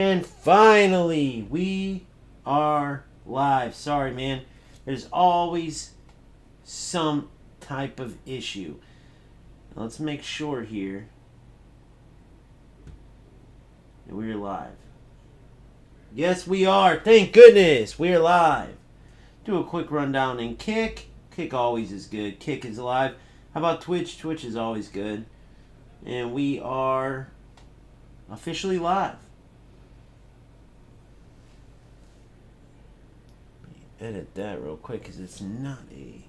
And finally, we are live. Sorry, man. There's always some type of issue. Let's make sure here that we're live. Yes, we are. Thank goodness. We're live. Do a quick rundown in Kick. Kick always is good. Kick is live. How about Twitch? Twitch is always good. And we are officially live. Edit that real quick because it's not a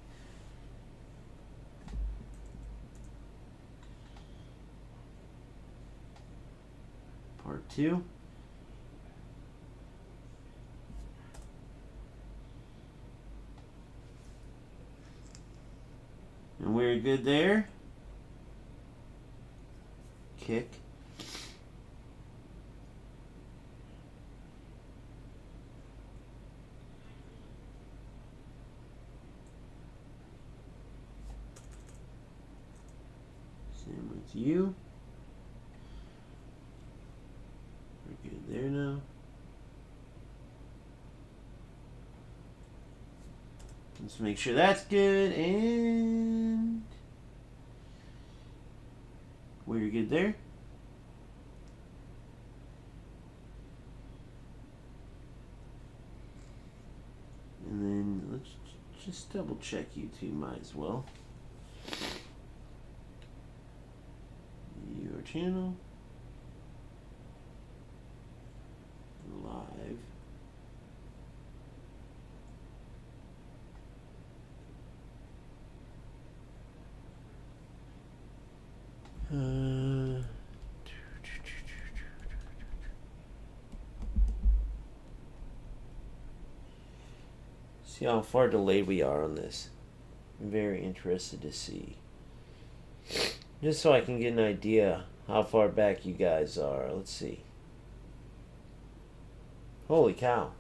part 2. And we're good there. Kick. Same with you. We're good there now. Let's make sure that's good, and we're good there. And then let's just double check you two, might as well. Your channel. Live. See how far delayed we are on this. I'm very interested to see. Just so I can get an idea how far back you guys are. Let's see. Holy cow.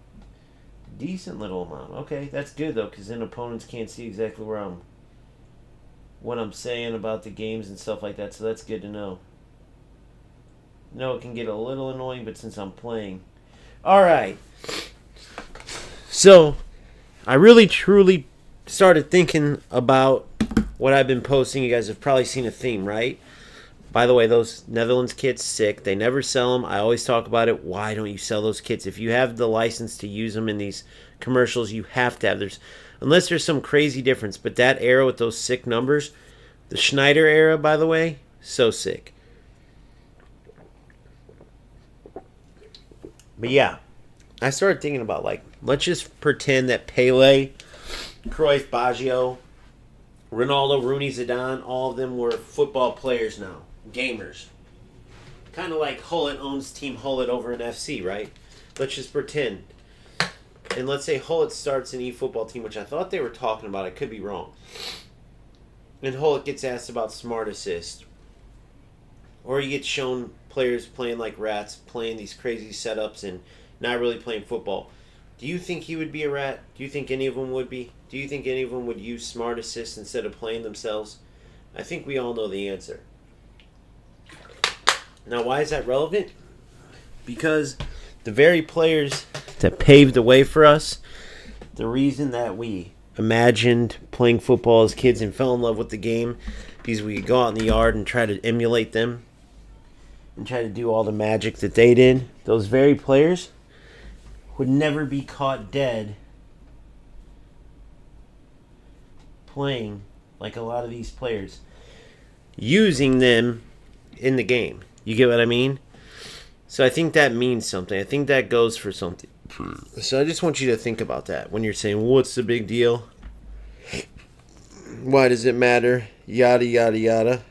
Decent little amount. Okay, that's good though, because then opponents can't see exactly what I'm saying about the games and stuff like that, so that's good to know. No, it can get a little annoying, but since I'm playing. Alright. So, I really truly started thinking about what I've been posting. You guys have probably seen a theme, right? By the way, those Netherlands kits, sick. They never sell them. I always talk about it. Why don't you sell those kits? If you have the license to use them in these commercials, you have to have. Unless there's some crazy difference. But that era with those sick numbers, the Schneider era, by the way, so sick. But yeah, I started thinking about, like, let's just pretend that Pele, Cruyff, Baggio, Ronaldo, Rooney, Zidane, all of them were football players now. Gamers. Kind of like Hullet owns Team Hullet over in FC, right? Let's just pretend. And let's say Hullet starts an eFootball team, which I thought they were talking about. I could be wrong. And Hullet gets asked about Smart Assist. Or he gets shown players playing like rats, playing these crazy setups and not really playing football. Do you think he would be a rat? Do you think any of them would be? Do you think any of them would use Smart Assist instead of playing themselves? I think we all know the answer. Now, why is that relevant? Because the very players that paved the way for us, the reason that we imagined playing football as kids and fell in love with the game, because we could go out in the yard and try to emulate them and try to do all the magic that they did, those very players would never be caught dead playing like a lot of these players, using them in the game. You get what I mean? So I think that means something. I think that goes for something. So I just want you to think about that when you're saying, what's the big deal? Why does it matter? Yada, yada, yada.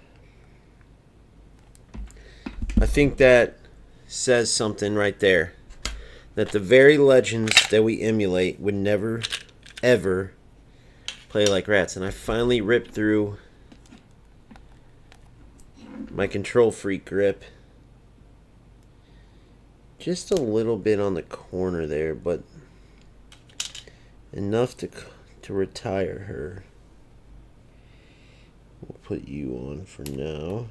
I think that says something right there. That the very legends that we emulate would never, ever play like rats. And I finally ripped through my Control Freak grip. Just a little bit on the corner there, but enough to retire her. We'll put you on for now.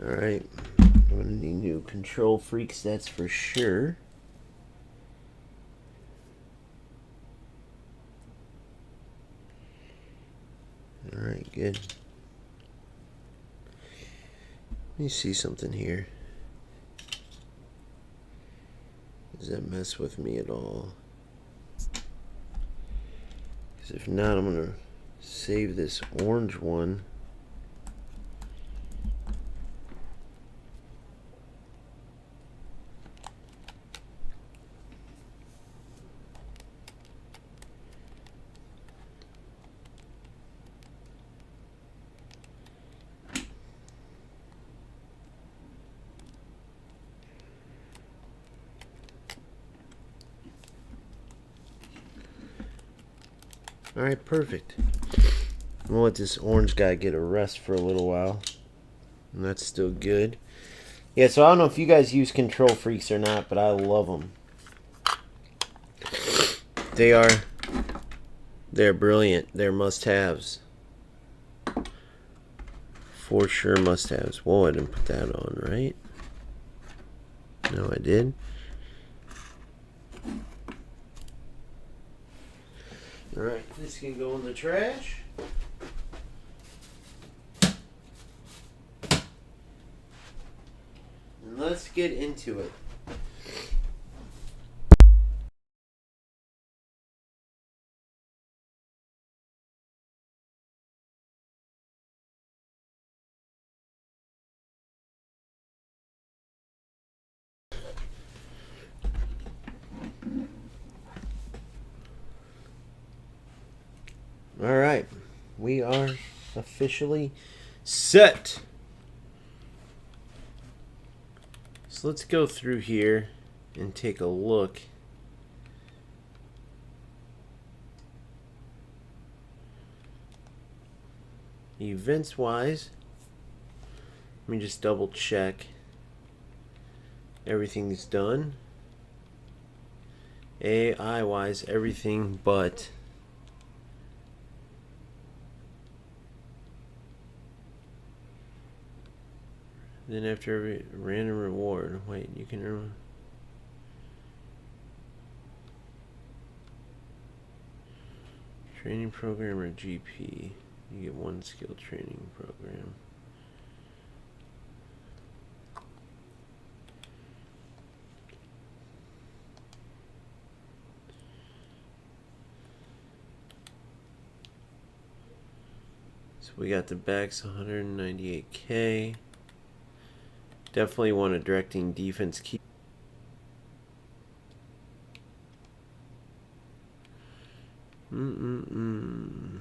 Alright. I'm going to need new control freaks, that's for sure. Alright, good. Let me see something here. Does that mess with me at all? Because if not, I'm going to save this orange one. Alright, perfect. I'm going to let this orange guy get a rest for a little while. And that's still good. Yeah, so I don't know if you guys use control freaks or not, but I love them. They're brilliant. They're must-haves. For sure must-haves. Whoa, I didn't put that on, right? No, I did. Alright, this can go in the trash. And let's get into it. Alright, we are officially set. So let's go through here and take a look. Events wise, let me just double check. Everything's done. AI wise, everything but then after every random reward, wait, you can earn training program or GP. You get one skill training program. So we got the backs 198k. Definitely want a directing defense key. To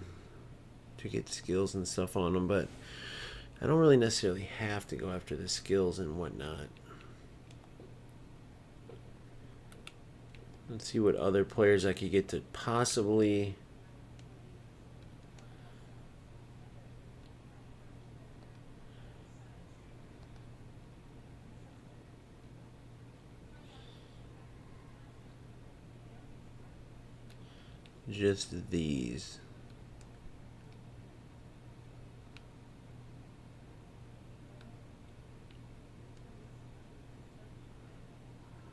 get skills and stuff on them, but I don't really necessarily have to go after the skills and whatnot. Let's see what other players I could get to possibly just these.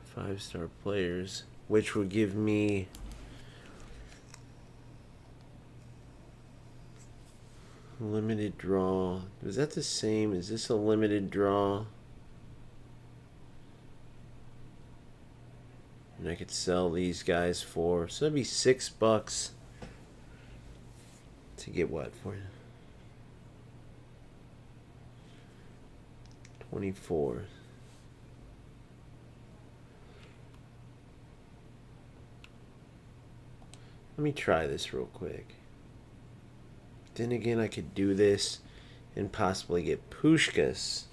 Five-star players, which would give me limited draw. Was that the same? Is this a limited draw? And I could sell these guys for, so that'd be $6 to get what for you? 24. Let me try this real quick. Then again, I could do this and possibly get Pushkas.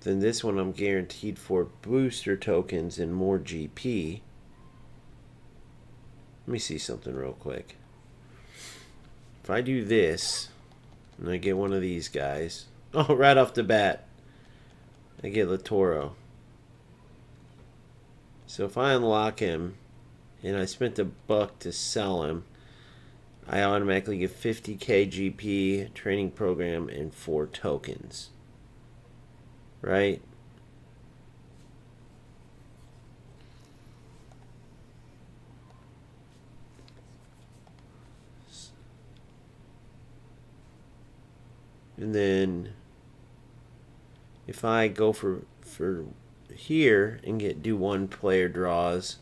Then this one I'm guaranteed for booster tokens and more GP. Let me see something real quick. If I do this, and I get one of these guys. Oh, right off the bat, I get Latoro. So if I unlock him, and I spent $1 to sell him, I automatically get 50k GP, training program, and 4 tokens. Right? And then if I go for here and do 1 player draws,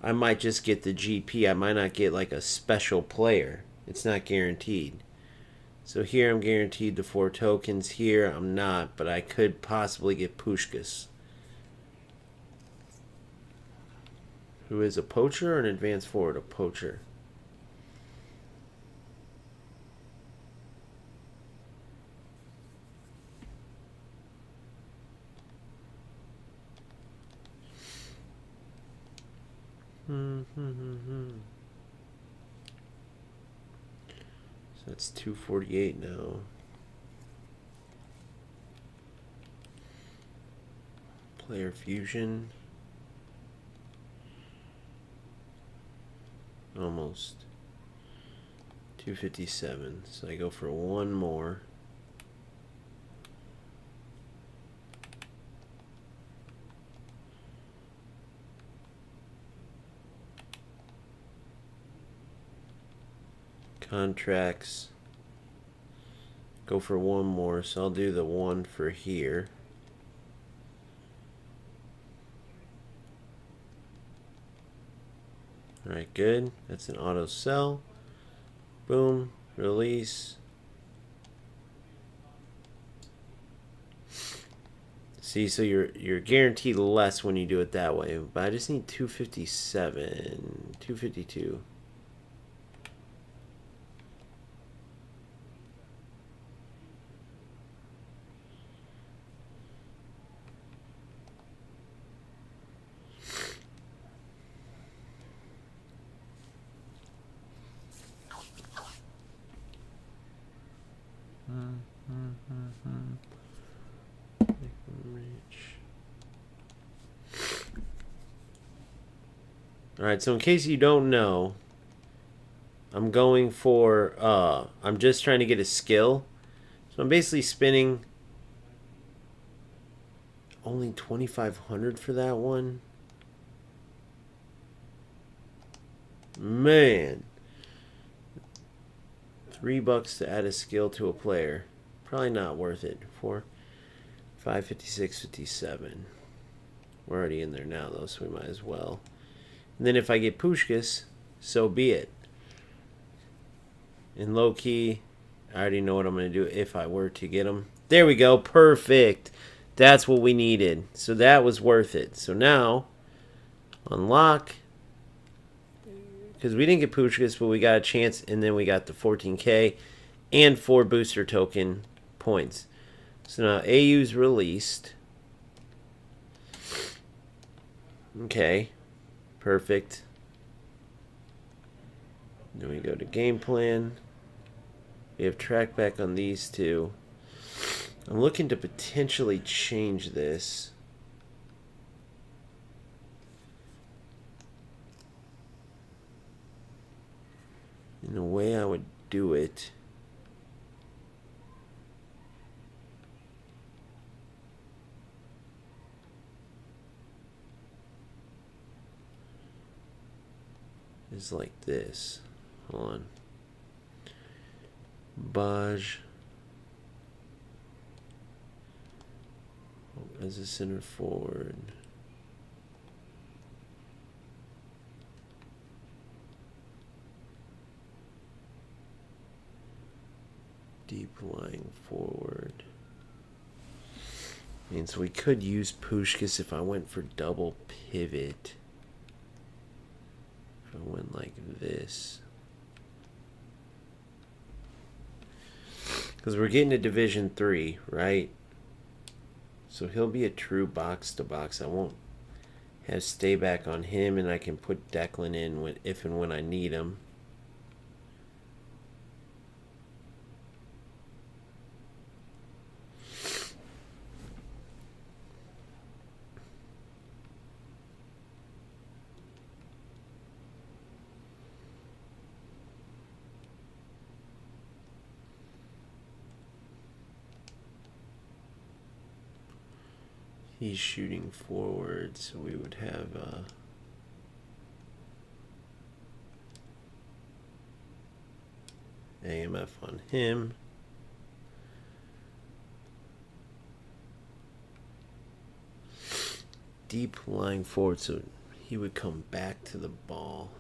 I might just get the GP. I might not get like a special player. It's not guaranteed. So here I'm guaranteed the 4 tokens. Here I'm not, but I could possibly get Puskás, who is a poacher or an advanced forward? A poacher. So that's 248 now. Player fusion. Almost. 257. So I go for 1 more. Contracts. Go for 1 more, so I'll do the 1 for here. Alright, good. That's an auto sell. Boom. Release. See, so you're guaranteed less when you do it that way. But I just need 257. 252. Alright, so in case you don't know, I'm going for, I'm just trying to get a skill. So I'm basically spinning only 2,500 for that one. Man. $3 to add a skill to a player. Probably not worth it. 4, 5, 56, 57. We're already in there now, though, so we might as well. And then if I get Puskás, so be it. In low key, I already know what I'm going to do if I were to get him. There we go. Perfect. That's what we needed. So that was worth it. So now, unlock. Because we didn't get Puskás, but we got a chance. And then we got the 14k and 4 booster token points. So now AU's released. Okay. Perfect. Then we go to game plan. We have track back on these 2. I'm looking to potentially change this. And the way I would do it is like this. Hold on. Baj as a center forward. Deep lying forward. Means we could use Puskás if I went for double pivot. If I went like this. Because we're getting to Division 3, right? So he'll be a true box-to-box. I won't have stay back on him, and I can put Declan in if and when I need him. He's shooting forward, so we would have AMF on him. Deep lying forward, so he would come back to the ball.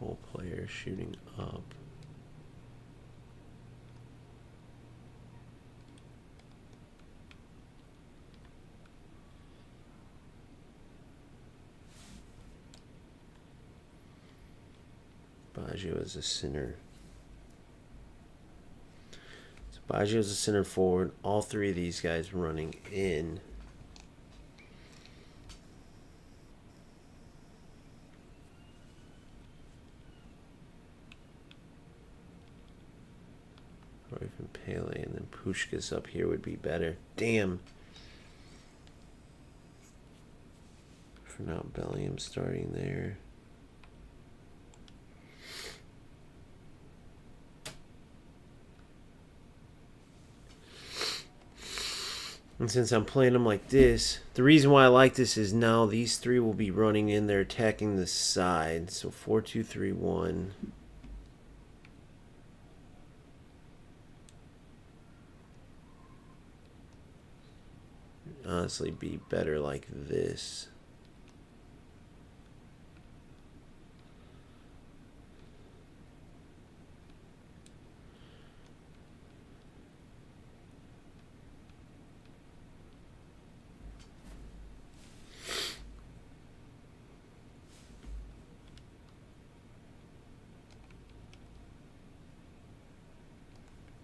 Whole player shooting up. Baggio is a center. So Baggio is a center forward. All three of these guys running in. Or even Pele, and then Pushkas up here would be better. Damn. For now, Bellingham starting there. And since I'm playing them like this, the reason why I like this is now these three will be running in. They're attacking the side. So 4-2-3-1. Honestly, be better like this.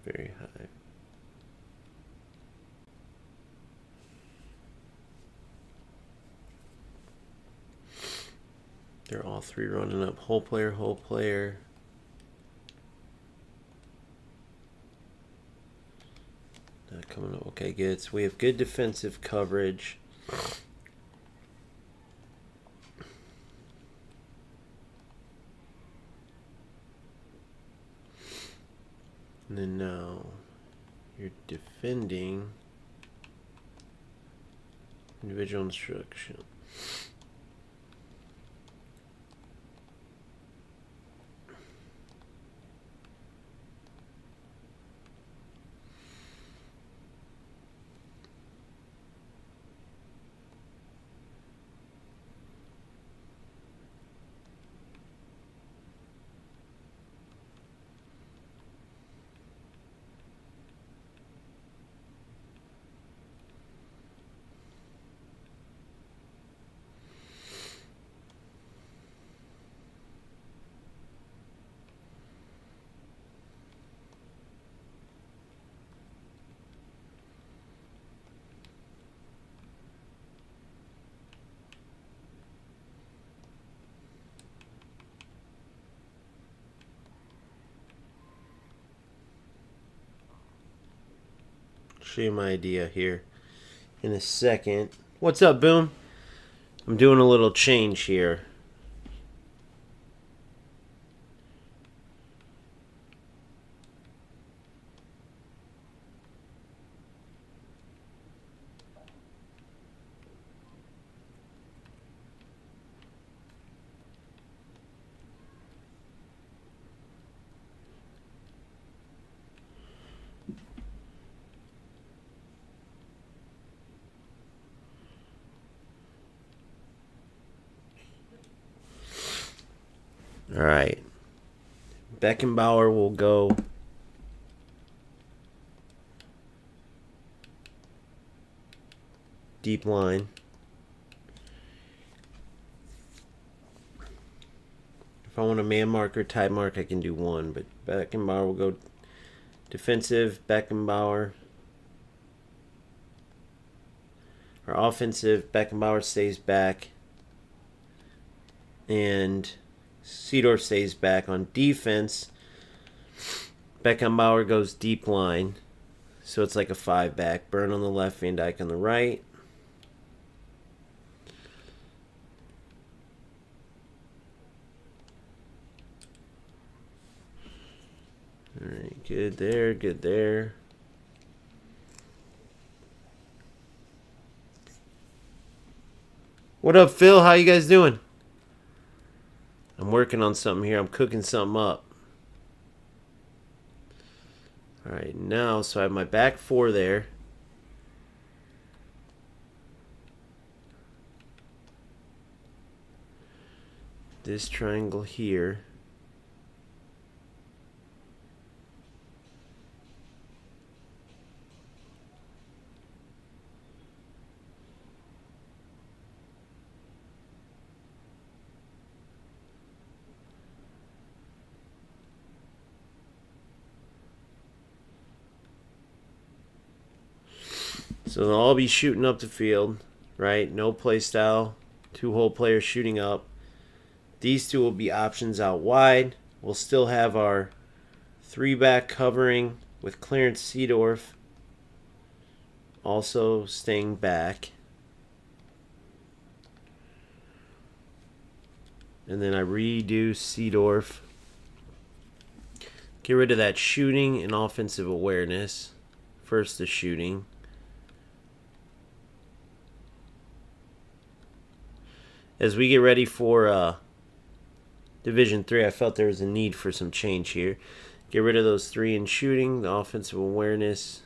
Very high. They're all three running up. Whole player, whole player. Not coming up. Okay, good. So we have good defensive coverage. And then now you're defending individual instruction. Show you my idea here in a second. What's up, Boom? I'm doing a little change here. All right. Beckenbauer will go deep line. If I want a man mark or tight mark, I can do one, but Beckenbauer will go defensive. Beckenbauer. Our offensive, Beckenbauer stays back. And Seedorf stays back. On defense, Beckenbauer goes deep line. So it's like a 5-back. Burn on the left, Van Dijk on the right. Alright, good there, good there. What up, Phil? How you guys doing? I'm working on something here. I'm cooking something up. Alright, now, so I have my back four there. This triangle here. So they'll all be shooting up the field, right? No play style. 2-hole players shooting up. These two will be options out wide. We'll still have our 3-back covering with Clarence Seedorf also staying back. And then I redo Seedorf. Get rid of that shooting and offensive awareness. First the shooting. As we get ready for Division 3, I felt there was a need for some change here. Get rid of those 3 in shooting. The offensive awareness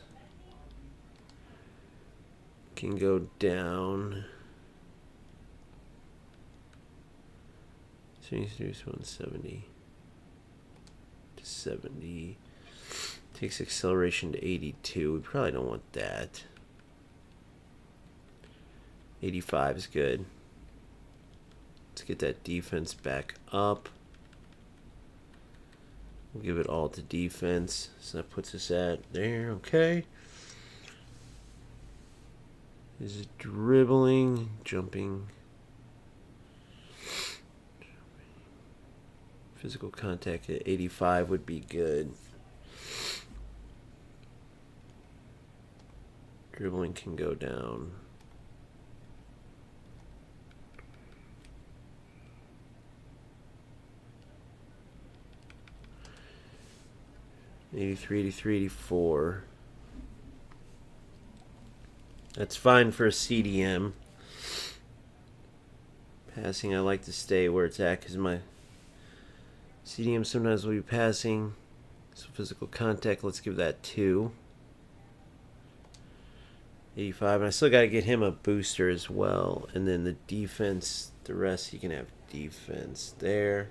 can go down. 170 to 70. Takes acceleration to 82. We probably don't want that. 85 is good. Let's get that defense back up. We'll give it all to defense. So that puts us at there. Okay. Is it dribbling? Jumping. Physical contact at 85 would be good. Dribbling can go down. '83, '83, '84. That's fine for a CDM. Passing, I like to stay where it's at because my CDM sometimes will be passing. So physical contact, let's give that 2. 85, and I still got to get him a booster as well. And then the defense, the rest you can have defense there.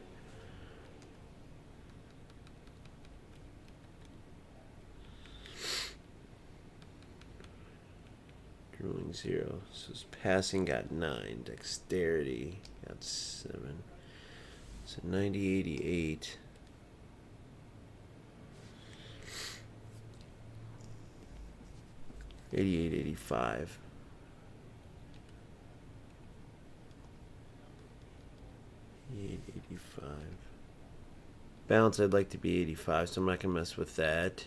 Dribbling 0. So his passing got 9. Dexterity got 7. So 90, 88. '88, '85. '85. Balance, I'd like to be 85, so I'm not going to mess with that.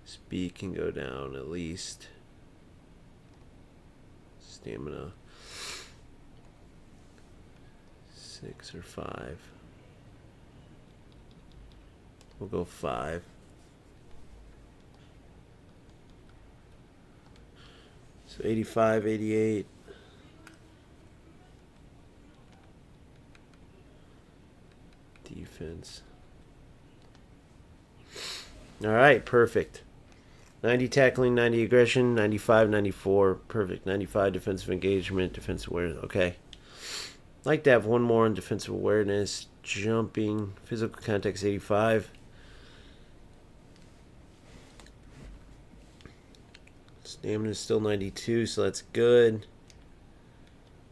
Speed can go down at least. Stamina 6 or 5. We'll go 5. So 85, 88. Defense. All right, perfect. 90 tackling, 90 aggression, 95, 94. Perfect. 95 defensive engagement, defensive awareness. Okay. Like to have one more on defensive awareness. Jumping. Physical contact 85. Stamina is still 92, so that's good.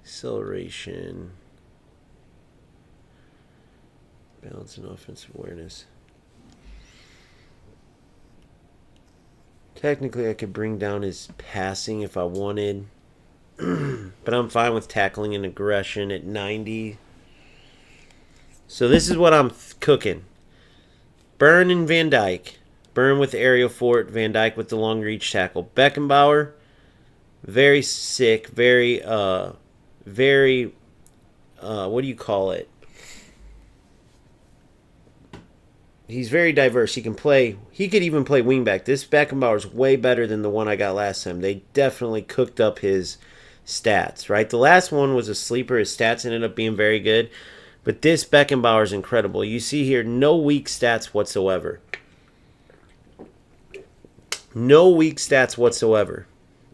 Acceleration. Balance and offensive awareness. Technically, I could bring down his passing if I wanted. But I'm fine with tackling and aggression at 90. So this is what I'm cooking. Burn and Van Dyke. Burn with the aerial fort. Van Dyke with the long reach tackle. Beckenbauer, very sick. Very, what do you call it? He's very diverse. He can play. He could even play wingback. This Beckenbauer is way better than the one I got last time. They definitely cooked up his stats, right? The last one was a sleeper. His stats ended up being very good. But this Beckenbauer is incredible. You see here, no weak stats whatsoever. No weak stats whatsoever.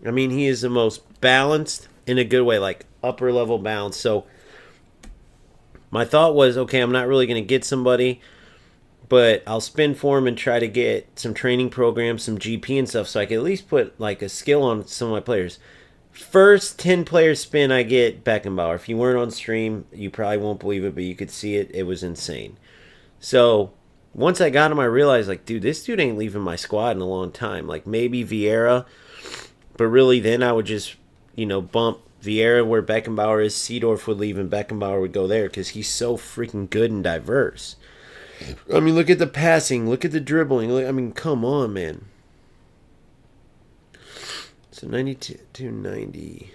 I mean, he is the most balanced in a good way, like upper level balance. So my thought was, okay, I'm not really going to get somebody, but I'll spin for him and try to get some training programs, some GP and stuff, so I can at least put like a skill on some of my players. First 10 player spin, I get Beckenbauer. If you weren't on stream, you probably won't believe it, but you could see it. It was insane. So once I got him, I realized, like, dude, this dude ain't leaving my squad in a long time. Like, maybe Vieira, but really then I would just, bump Vieira where Beckenbauer is. Seedorf would leave and Beckenbauer would go there because he's so freaking good and diverse. I mean, look at the passing. Look at the dribbling. I mean, come on, man. So 92 to 90.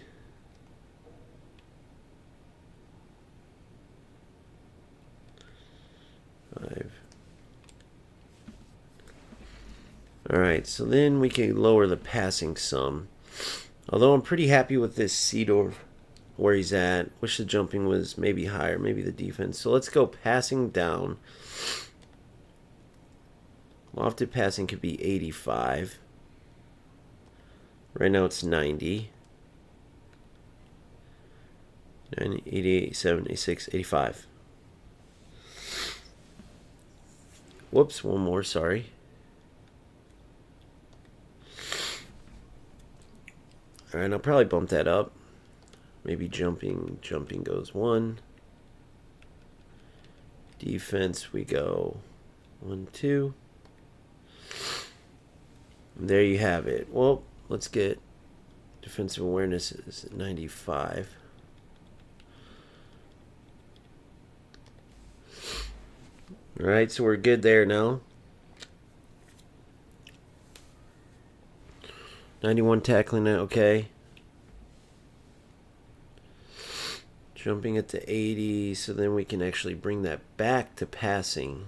Alright, so then we can lower the passing some. Although I'm pretty happy with this Seedorf where he's at. Wish the jumping was maybe higher, maybe the defense. So let's go passing down. Lofted passing could be 85. Right now it's 90. 90, 88, 76, 85. Whoops, one more, sorry. Alright, I'll probably bump that up. Maybe jumping goes 1. Defense, we go 1, 2. And there you have it. Well, let's get defensive awareness is 95. Alright, so we're good there now. 91 tackling it, okay. Jumping it to 80, so then we can actually bring that back to passing.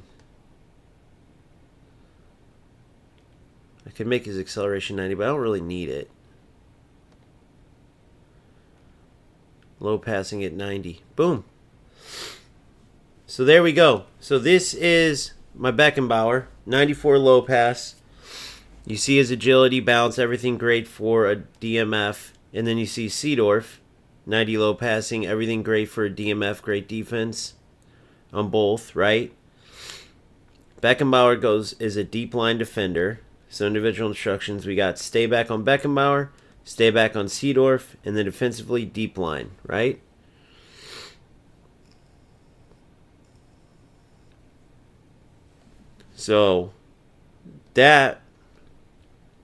I could make his acceleration 90, but I don't really need it. Low passing at 90. Boom. So there we go. So this is my Beckenbauer. 94 low pass. You see his agility, balance, everything great for a DMF. And then you see Seedorf. 90 low passing, everything great for a DMF, great defense on both, right? Beckenbauer is a deep line defender. So individual instructions, we got stay back on Beckenbauer, stay back on Seedorf, and then defensively deep line, right? So that,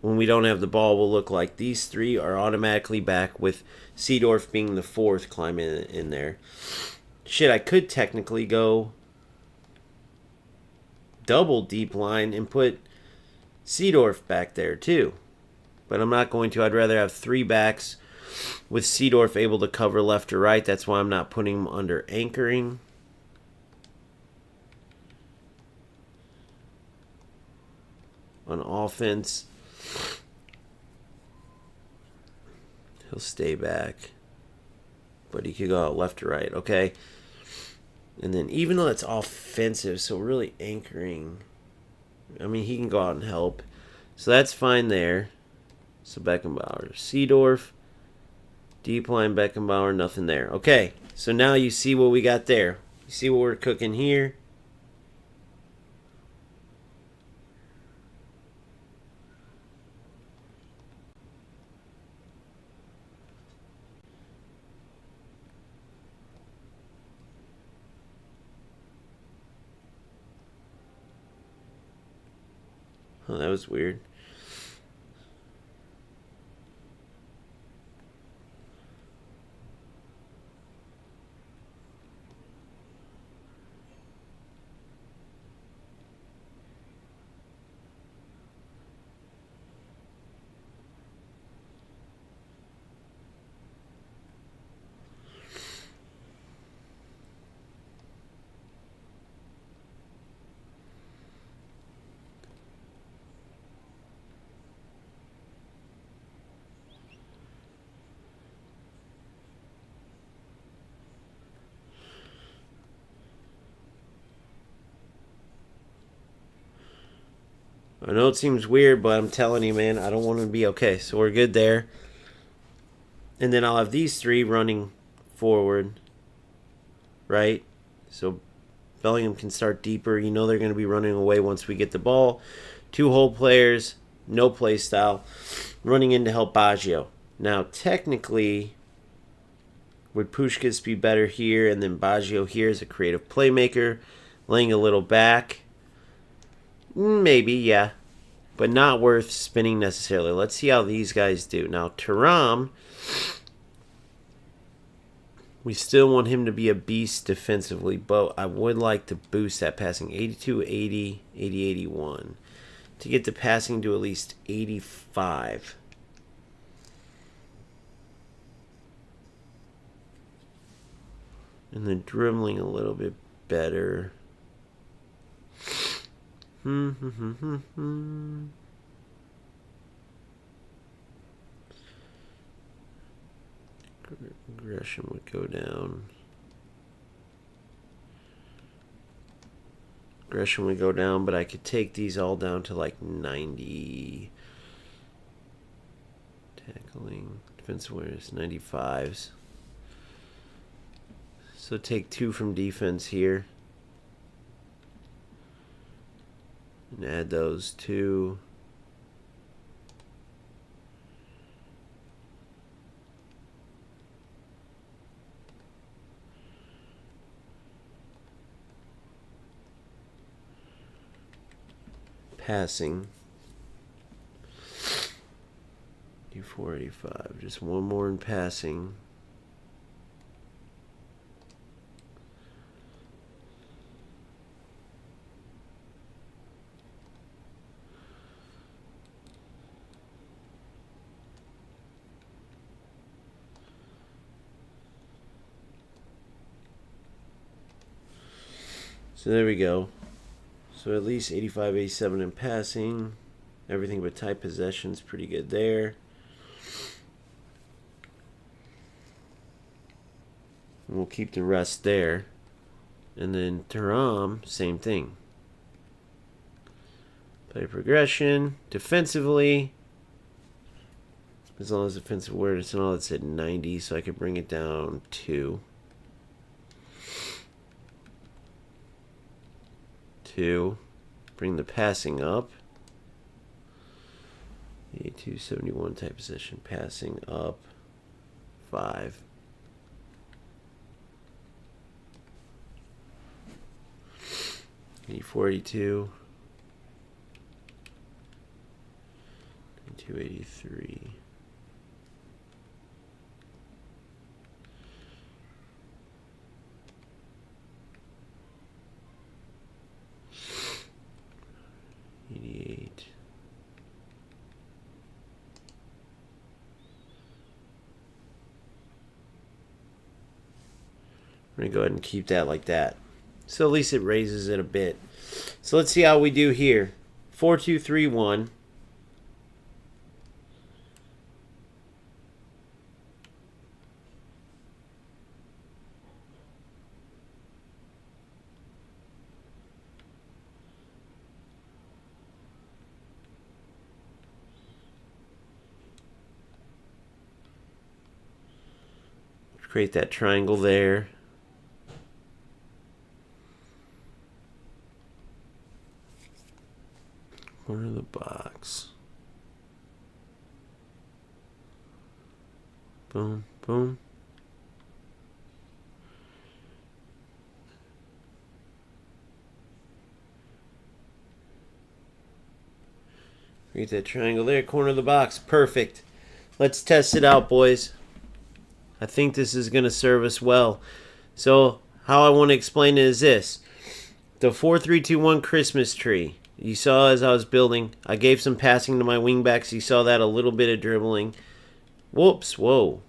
when we don't have the ball, will look like these three are automatically back with Seedorf being the fourth climbing in there. Shit, I could technically go double deep line and put Seedorf back there too. But I'm not going to. I'd rather have 3 backs with Seedorf able to cover left or right. That's why I'm not putting him under anchoring. On offense, he'll stay back, but he could go out left or right, okay? And then even though it's offensive, so really anchoring, I mean, he can go out and help. So that's fine there. So Beckenbauer, Seedorf, deep line Beckenbauer, nothing there. Okay, so now you see what we got there. You see what we're cooking here? Oh, that was weird. I know it seems weird, but I'm telling you, man, I don't want to be okay. So we're good there. And then I'll have these three running forward, right? So Bellingham can start deeper. You know they're going to be running away once we get the ball. 2 hole players, no play style, running in to help Baggio. Now, technically, would Puskás be better here, and then Baggio here as a creative playmaker, laying a little back? Maybe, yeah. But not worth spinning necessarily. Let's see how these guys do. Now, Thuram, we still want him to be a beast defensively, but I would like to boost that passing. 82, 80, 80, 81. To get the passing to at least 85. And then dribbling a little bit better. Aggression would go down. Aggression would go down, but I could take these all down to like 90. Tackling, defensive awareness, 95s. So take 2 from defense here. And add those 2. Passing. 84, 85. Just one more in passing. So there we go. So at least 85, 87 in passing. Everything but tight possession's pretty good there. And we'll keep the rest there. And then Thuram, same thing. Play progression. Defensively, as long as defensive awareness and all that's at 90, so I could bring it down 2. 2. Bring the passing up. 82, 71 type position. Passing up 5. $84.82. 283. We're going to go ahead and keep that like that. So at least it raises it a bit. So let's see how we do here. 4-2-3-1. Create that triangle there. Corner of the box. Boom, boom. Create that triangle there, corner of the box. Perfect. Let's test it out, boys. I think this is going to serve us well. So how I want to explain it is this. The 4-3-2-1 Christmas tree. You saw as I was building, I gave some passing to my wingbacks. You saw that, a little bit of dribbling. Whoops, whoa.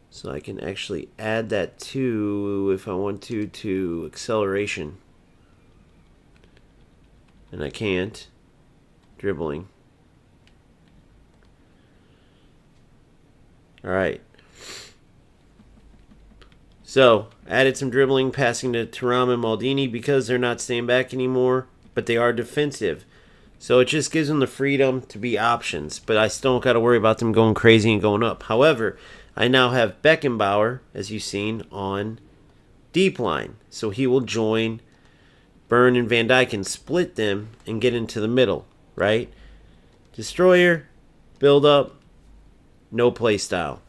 So I can actually add that to, if I want to acceleration. And I can't. Dribbling. Alright. So, added some dribbling, passing to Thuram and Maldini because they're not staying back anymore. but they are defensive. So it just gives them the freedom to be options, but I still don't got to worry about them going crazy and going up. However, I now have Beckenbauer, as you've seen, on deep line. So he will join Burn and Van Dijk and split them and get into the middle, right? Destroyer, build up, no play style.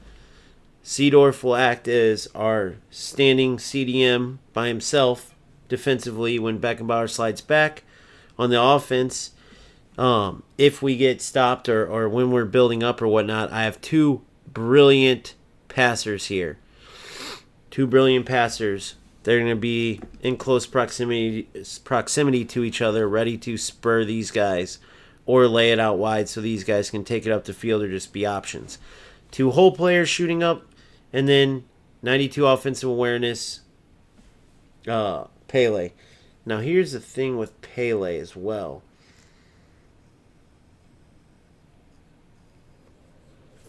Seedorf will act as our standing CDM by himself defensively when Beckenbauer slides back. On the offense, if we get stopped or when we're building up or whatnot, I have two brilliant passers here. Two brilliant passers. They're going to be in close proximity to each other, ready to spur these guys or lay it out wide so these guys can take it up the field or just be options. Two hole players shooting up, and then 92 offensive awareness, Pele. Now here's the thing with Pele as well.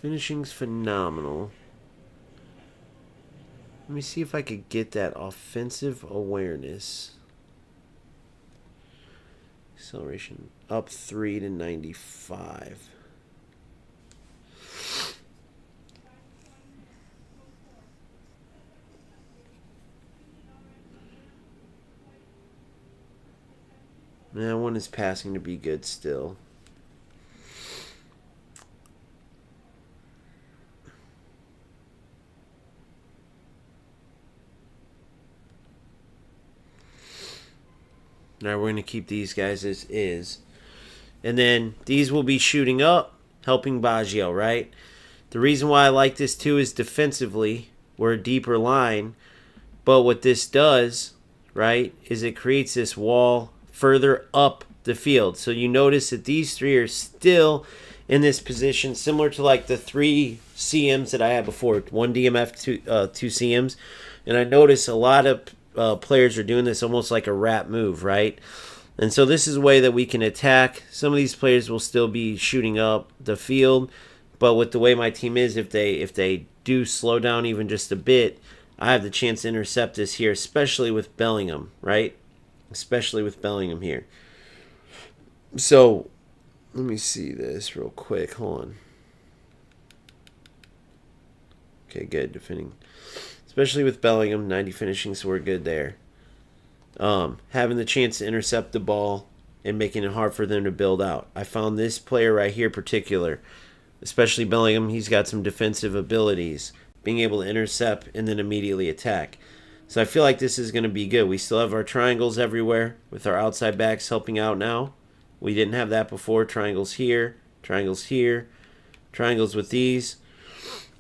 Finishing's phenomenal. Let me see if I could get that offensive awareness. Acceleration up 3 to 95. I want his passing to be good still. Now we're going to keep these guys as is. And then these will be shooting up, helping Baggio, right? The reason why I like this too is defensively, we're a deeper line. But what this does, right, is it creates this wall further up the field. So you notice that these three are still in this position, similar to like the 3 CMs that I had before. 1 DMF, 2 CMs. And I notice a lot of players are doing this almost like a wrap move, right? And so this is a way that we can attack. Some of these players will still be shooting up the field, but with the way my team is, if they do slow down even just a bit, I have the chance to intercept this here, especially with Bellingham, right? Especially with Bellingham here. So let me see this real quick. Hold on. Okay, good defending. Especially with Bellingham, 90 finishing, so we're good there. Having the chance to intercept the ball and making it hard for them to build out. I found this player right here particular, especially Bellingham, he's got some defensive abilities, being able to intercept and then immediately attack. So I feel like this is going to be good. We still have our triangles everywhere with our outside backs helping out now. We didn't have that before. Triangles here, triangles with these.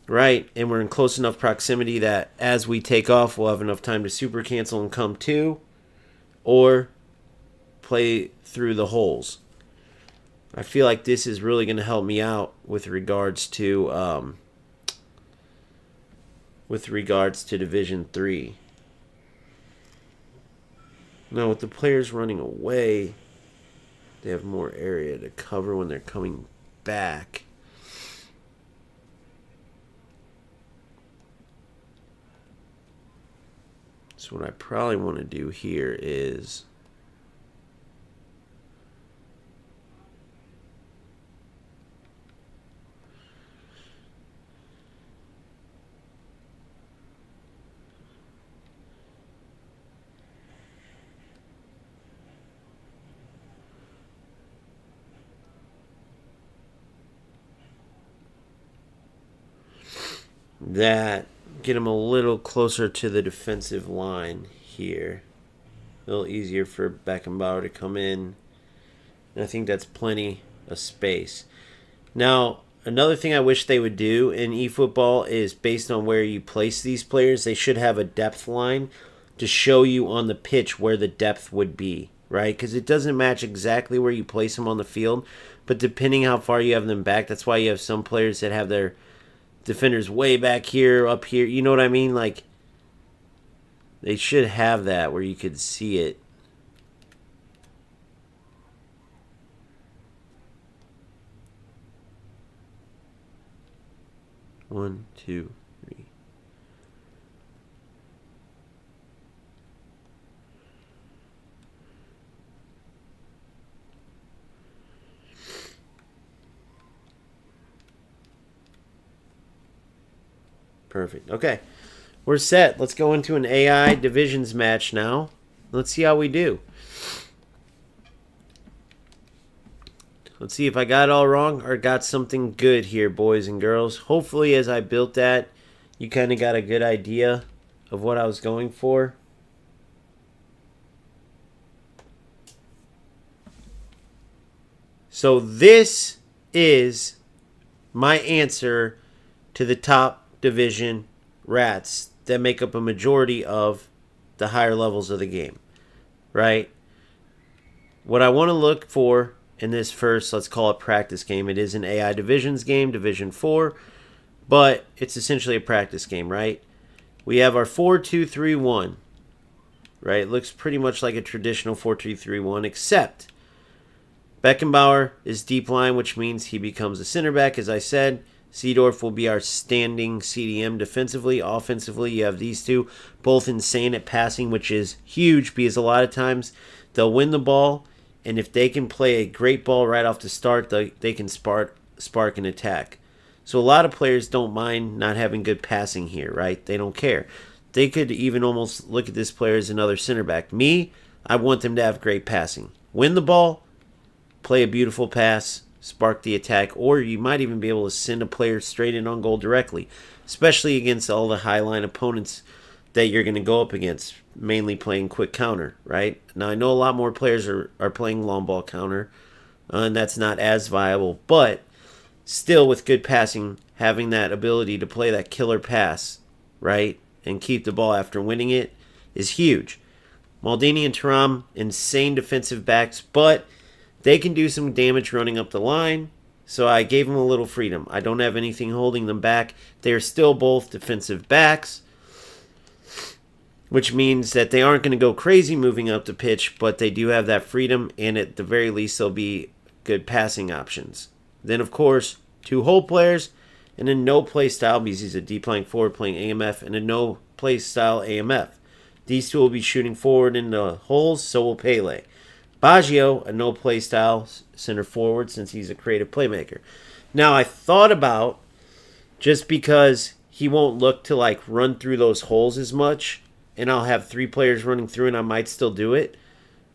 Right, and we're in close enough proximity that as we take off, we'll have enough time to super cancel and come to, or play through the holes. I feel like this is really going to help me out with regards to Division 3. Now, with the players running away, they have more area to cover when they're coming back. So what I probably want to do here is that get him a little closer to the defensive line here. A little easier for Beckenbauer to come in. And I think that's plenty of space. Now, another thing I wish they would do in eFootball is based on where you place these players, they should have a depth line to show you on the pitch where the depth would be, right? Because it doesn't match exactly where you place them on the field, but depending how far you have them back, that's why you have some players that have their defenders way back here, up here. You know what I mean? Like, they should have that where you could see it. One, two, three. Perfect. Okay. We're set. Let's go into an AI divisions match now. Let's see how we do. Let's see if I got it all wrong or got something good here, boys and girls. Hopefully, as I built that, you kind of got a good idea of what I was going for. So this is my answer to the top division rats that make up a majority of the higher levels of the game, right? What I want to look for in this first, let's call it practice game. It is an AI divisions game, Division 4, but it's essentially a practice game, right? We have our 4-2-3-1, right? It looks pretty much like a traditional 4-2-3-1, except Beckenbauer is deep line, which means he becomes a center back, as I said. Seedorf will be our standing CDM defensively. Offensively, you have these two, both insane at passing, which is huge because a lot of times they'll win the ball, and if they can play a great ball right off the start, they can spark an attack. So a lot of players don't mind not having good passing here, right? They don't care. They could even almost look at this player as another center back. Me, I want them to have great passing. Win the ball, play a beautiful pass, spark the attack, or you might even be able to send a player straight in on goal directly, especially against all the high-line opponents that you're going to go up against, mainly playing quick counter, right? Now, I know a lot more players are playing long ball counter, and that's not as viable, but still with good passing, having that ability to play that killer pass, right, and keep the ball after winning it is huge. Maldini and Thuram, insane defensive backs, but they can do some damage running up the line, so I gave them a little freedom. I don't have anything holding them back. They are still both defensive backs, which means that they aren't going to go crazy moving up the pitch, but they do have that freedom, and at the very least, they'll be good passing options. Then, of course, two hole players, and a no-play style, because he's a deep lying forward playing AMF, and a no-play style AMF. These two will be shooting forward in the holes, so will Pele. Baggio, a no-play style center forward since he's a creative playmaker. Now, I thought about, just because he won't look to like run through those holes as much, and I'll have three players running through and I might still do it,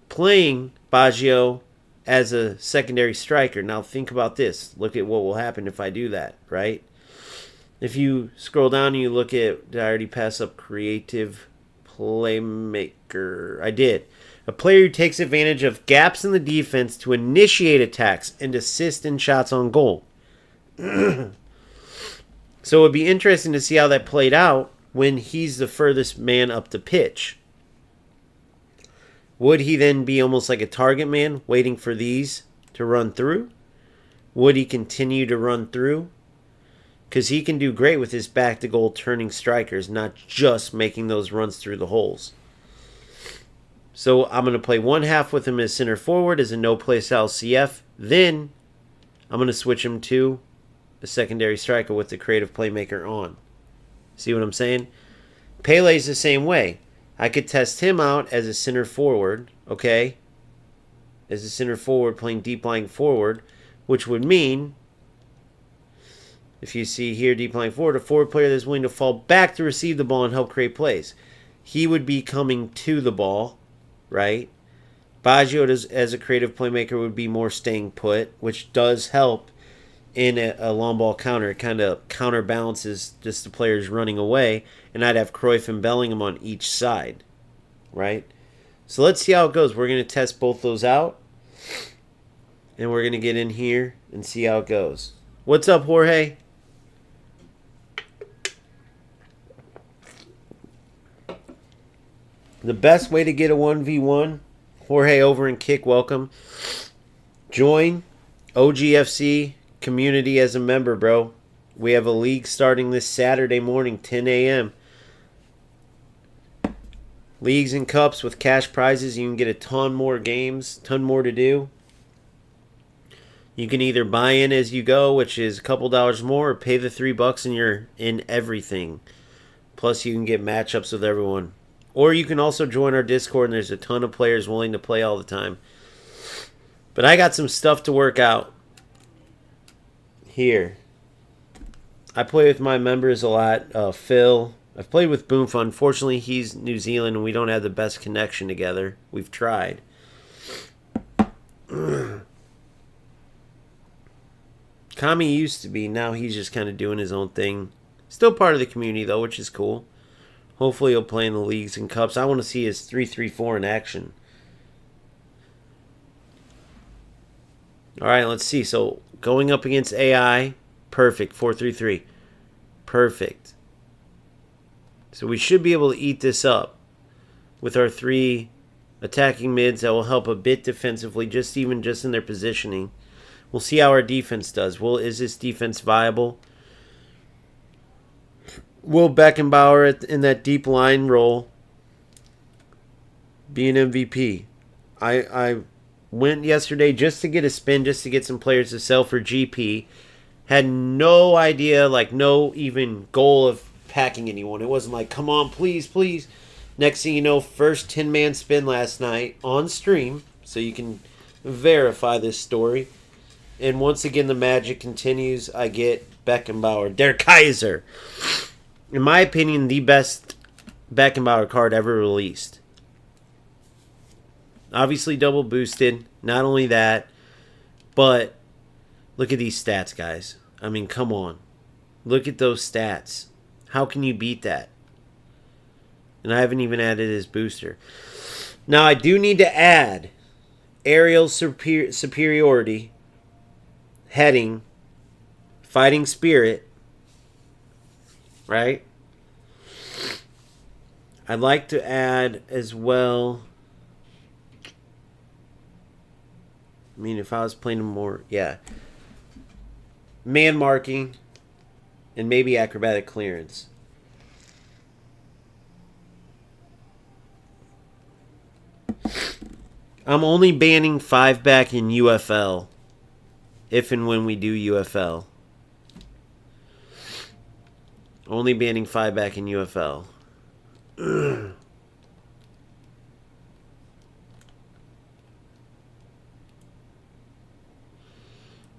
playing Baggio as a secondary striker. Now, think about this. Look at what will happen if I do that, right? If you scroll down and you look at, did I already pass up creative playmaker? I did. A player who takes advantage of gaps in the defense to initiate attacks and assist in shots on goal. So it would be interesting to see how that played out when he's the furthest man up the pitch. Would he then be almost like a target man waiting for these to run through? Would he continue to run through? Because he can do great with his back-to-goal turning strikers, not just making those runs through the holes. So I'm going to play one half with him as center forward as a no-play style CF. Then I'm going to switch him to a secondary striker with the creative playmaker on. See what I'm saying? Pele's the same way. I could test him out as a center forward, okay? As a center forward playing deep lying forward, which would mean, if you see here deep lying forward, a forward player that's willing to fall back to receive the ball and help create plays. He would be coming to the ball, right? Baggio as a creative playmaker would be more staying put, which does help in a long ball counter. It kind of counterbalances just the players running away, and I'd have Cruyff and Bellingham on each side, right? So let's see how it goes. We're going to test both those out, and we're going to get in here and see how it goes. What's up, Jorge? The best way to get a 1v1, Jorge over in Kick, welcome. Join OGFC community as a member, bro. We have a league starting this Saturday morning, 10 a.m. Leagues and cups with cash prizes. You can get a ton more games, ton more to do. You can either buy in as you go, which is a couple dollars more, or pay the $3 and you're in everything. Plus, you can get matchups with everyone. Or you can also join our Discord, and there's a ton of players willing to play all the time. But I got some stuff to work out here. I play with my members a lot. Phil. I've played with Boomfa. Unfortunately, he's New Zealand and we don't have the best connection together. We've tried. Kami used to be. Now he's just kind of doing his own thing. Still part of the community, though, which is cool. Hopefully he'll play in the leagues and cups. I want to see his 3-3-4 in action. All right, let's see. So going up against AI, perfect. 4-3-3. Perfect. So we should be able to eat this up with our 3 attacking mids that will help a bit defensively, just in their positioning. We'll see how our defense does. Is this defense viable? Will Beckenbauer in that deep line role be an MVP? I went yesterday just to get a spin, just to get some players to sell for GP. Had no idea, no even goal of packing anyone. It wasn't like, come on, please, please. Next thing you know, first 10-man spin last night on stream, so you can verify this story. And once again, the magic continues. I get Beckenbauer. Der Kaiser. In my opinion, the best Beckenbauer card ever released. Obviously double boosted. Not only that, but look at these stats, guys. I mean, come on. Look at those stats. How can you beat that? And I haven't even added his booster. Now, I do need to add aerial superiority, heading, fighting spirit, right? I'd like to add as well. I mean, if I was playing more, yeah. Man marking and maybe acrobatic clearance. I'm only banning 5-back in UFL if and when we do UFL. Only banning 5-back in UFL.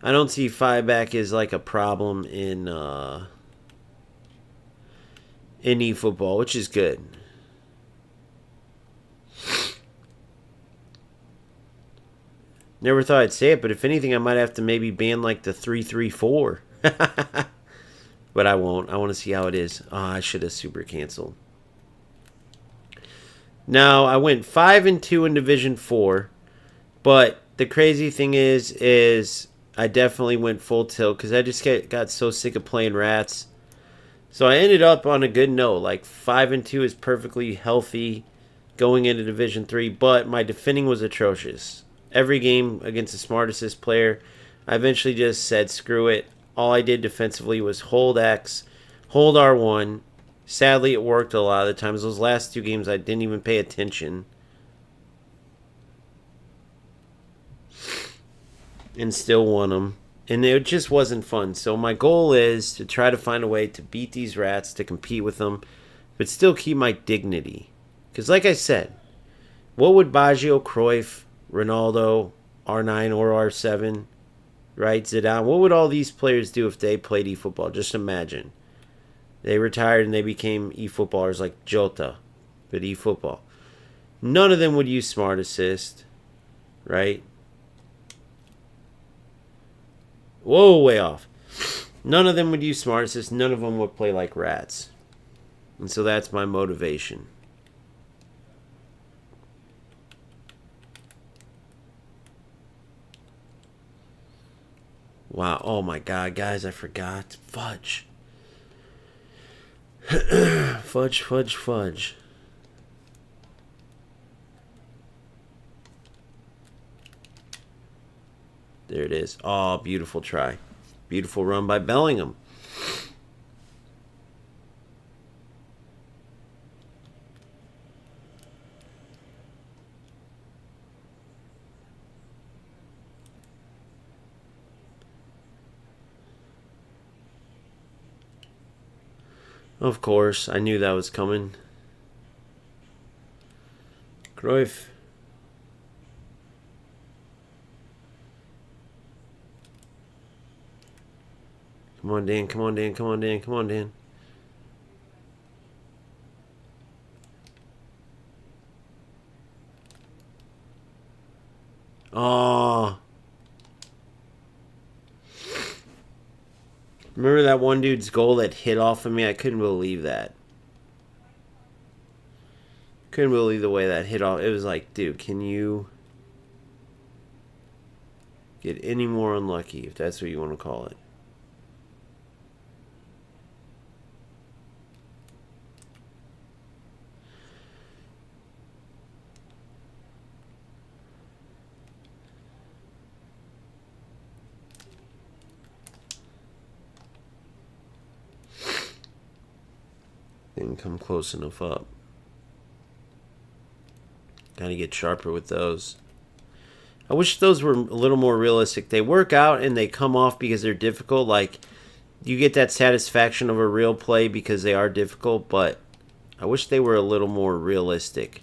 I don't see 5-back as a problem in eFootball, which is good. Never thought I'd say it, but if anything, I might have to maybe ban the 3-3-4. But I won't. I want to see how it is. Oh, I should have super canceled. Now, I went 5-2 in Division 4, but the crazy thing is I definitely went full tilt because I just got so sick of playing rats. So I ended up on a good note. 5-2 is perfectly healthy going into Division 3, but my defending was atrocious. Every game against a smart assist player, I eventually just said, screw it. All I did defensively was hold X, hold R1. Sadly, it worked a lot of the times. Those last 2 games, I didn't even pay attention. And still won them. And it just wasn't fun. So my goal is to try to find a way to beat these rats, to compete with them, but still keep my dignity. Because like I said, what would Baggio, Cruyff, Ronaldo, R9 or R7, right, Zidane, what would all these players do if they played eFootball? Just imagine. They retired and they became eFootballers like Jota, but eFootball. None of them would use Smart Assist, right? Whoa, way off. None of them would use Smart Assist. None of them would play like rats. And so that's my motivation. Wow. Oh my God, guys, I forgot. Fudge. Fudge, fudge, fudge. There it is. Oh, beautiful try. Beautiful run by Bellingham. Of course, I knew that was coming. Cruyff. Come on, Dan. Come on, Dan. Come on, Dan. Come on, Dan. Oh. Remember that one dude's goal that hit off of me? I couldn't believe that. Couldn't believe the way that hit off. It was like, dude, can you get any more unlucky, if that's what you want to call it? Didn't come close enough up. Gotta get sharper with those. I wish those were a little more realistic. They work out and they come off because they're difficult. Like, you get that satisfaction of a real play because they are difficult, but I wish they were a little more realistic.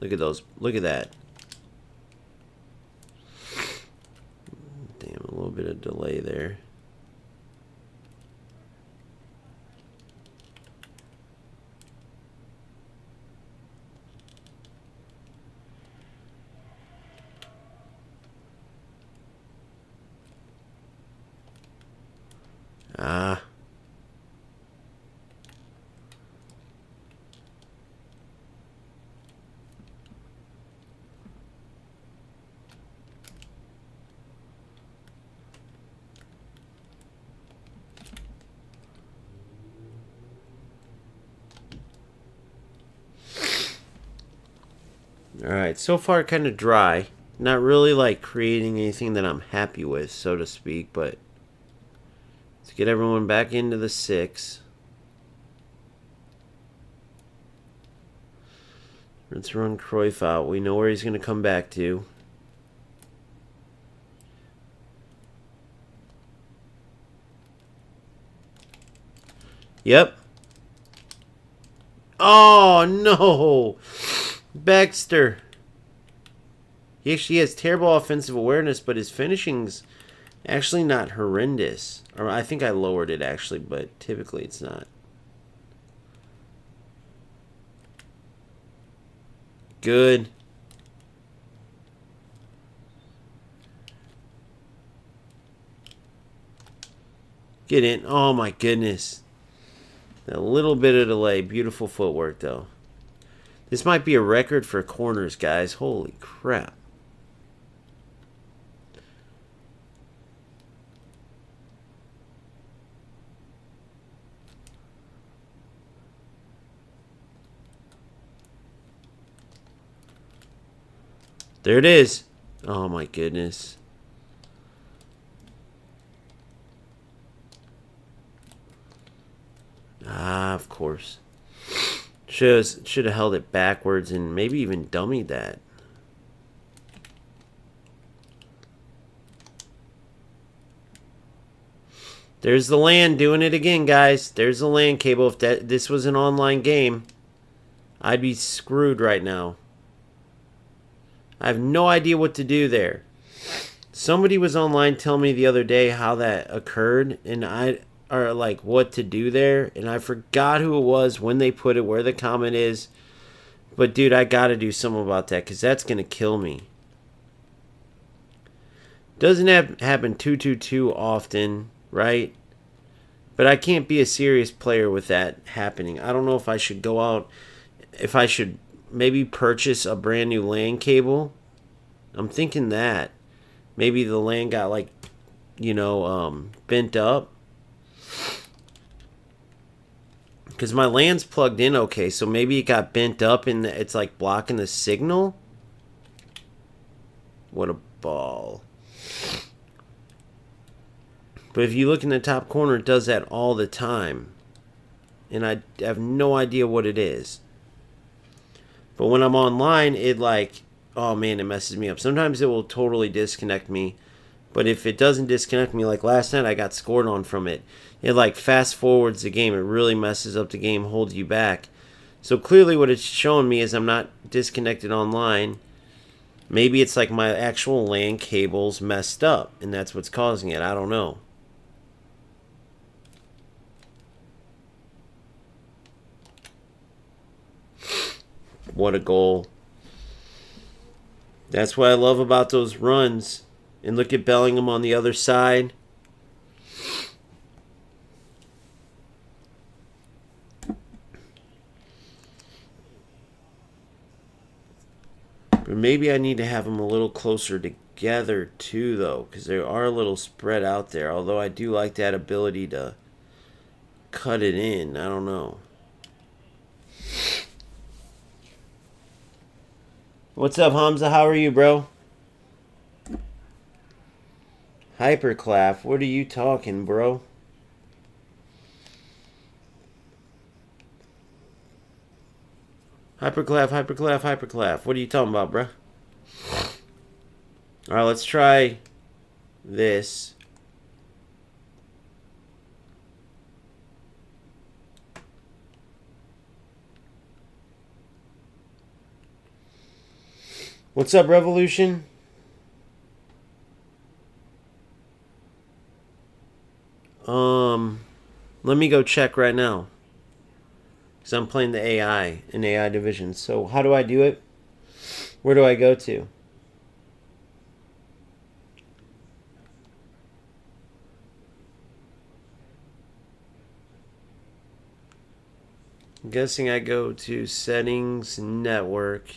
Look at those. Look at that. Damn, a little bit of delay there. Ah. Alright, so far kind of dry. Not really like creating anything that I'm happy with, so to speak, but let's get everyone back into the 6. Let's run Cruyff out. We know where he's going to come back to. Yep. Oh, no. Baxter. He actually has terrible offensive awareness, but his finishing's actually not horrendous. Or I think I lowered it, actually, but typically it's not. Good. Get in. Oh, my goodness. A little bit of delay. Beautiful footwork, though. This might be a record for corners, guys. Holy crap. There it is. Oh, my goodness. Ah, of course. Should have held it backwards and maybe even dummied that. There's the LAN doing it again, guys. There's the LAN cable. If this was an online game, I'd be screwed right now. I have no idea what to do there. Somebody was online telling me the other day how that occurred, and or like what to do there, and I forgot who it was, when they put it, where the comment is. But dude, I gotta do something about that because that's gonna kill me. Doesn't happen too often, right? But I can't be a serious player with that happening. I don't know if I should go out, if I should maybe purchase a brand new LAN cable. I'm thinking that maybe the LAN got like, you know, bent up. Because my LAN's plugged in okay, so maybe it got bent up and it's like blocking the signal. What a ball. But if you look in the top corner, it does that all the time. And I have no idea what it is. But when I'm online, it like, oh man, it messes me up. Sometimes it will totally disconnect me. But if it doesn't disconnect me, like last night I got scored on from it. It like fast forwards the game. It really messes up the game, holds you back. So clearly what it's showing me is I'm not disconnected online. Maybe it's like my actual LAN cable's messed up, and that's what's causing it. I don't know. What a goal. That's what I love about those runs. And look at Bellingham on the other side. But maybe I need to have them a little closer together too, though, because they are a little spread out there. Although I do like that ability to cut it in. I don't know. What's up, Hamza? How are you, bro? Hyperclap, what are you talking, bro? Hyperclap. What are you talking about, bro? Alright, let's try this. What's up, Revolution? Let me go check right now. Because I'm playing the AI in AI division. So how do I do it? Where do I go to? I'm guessing I go to settings, network.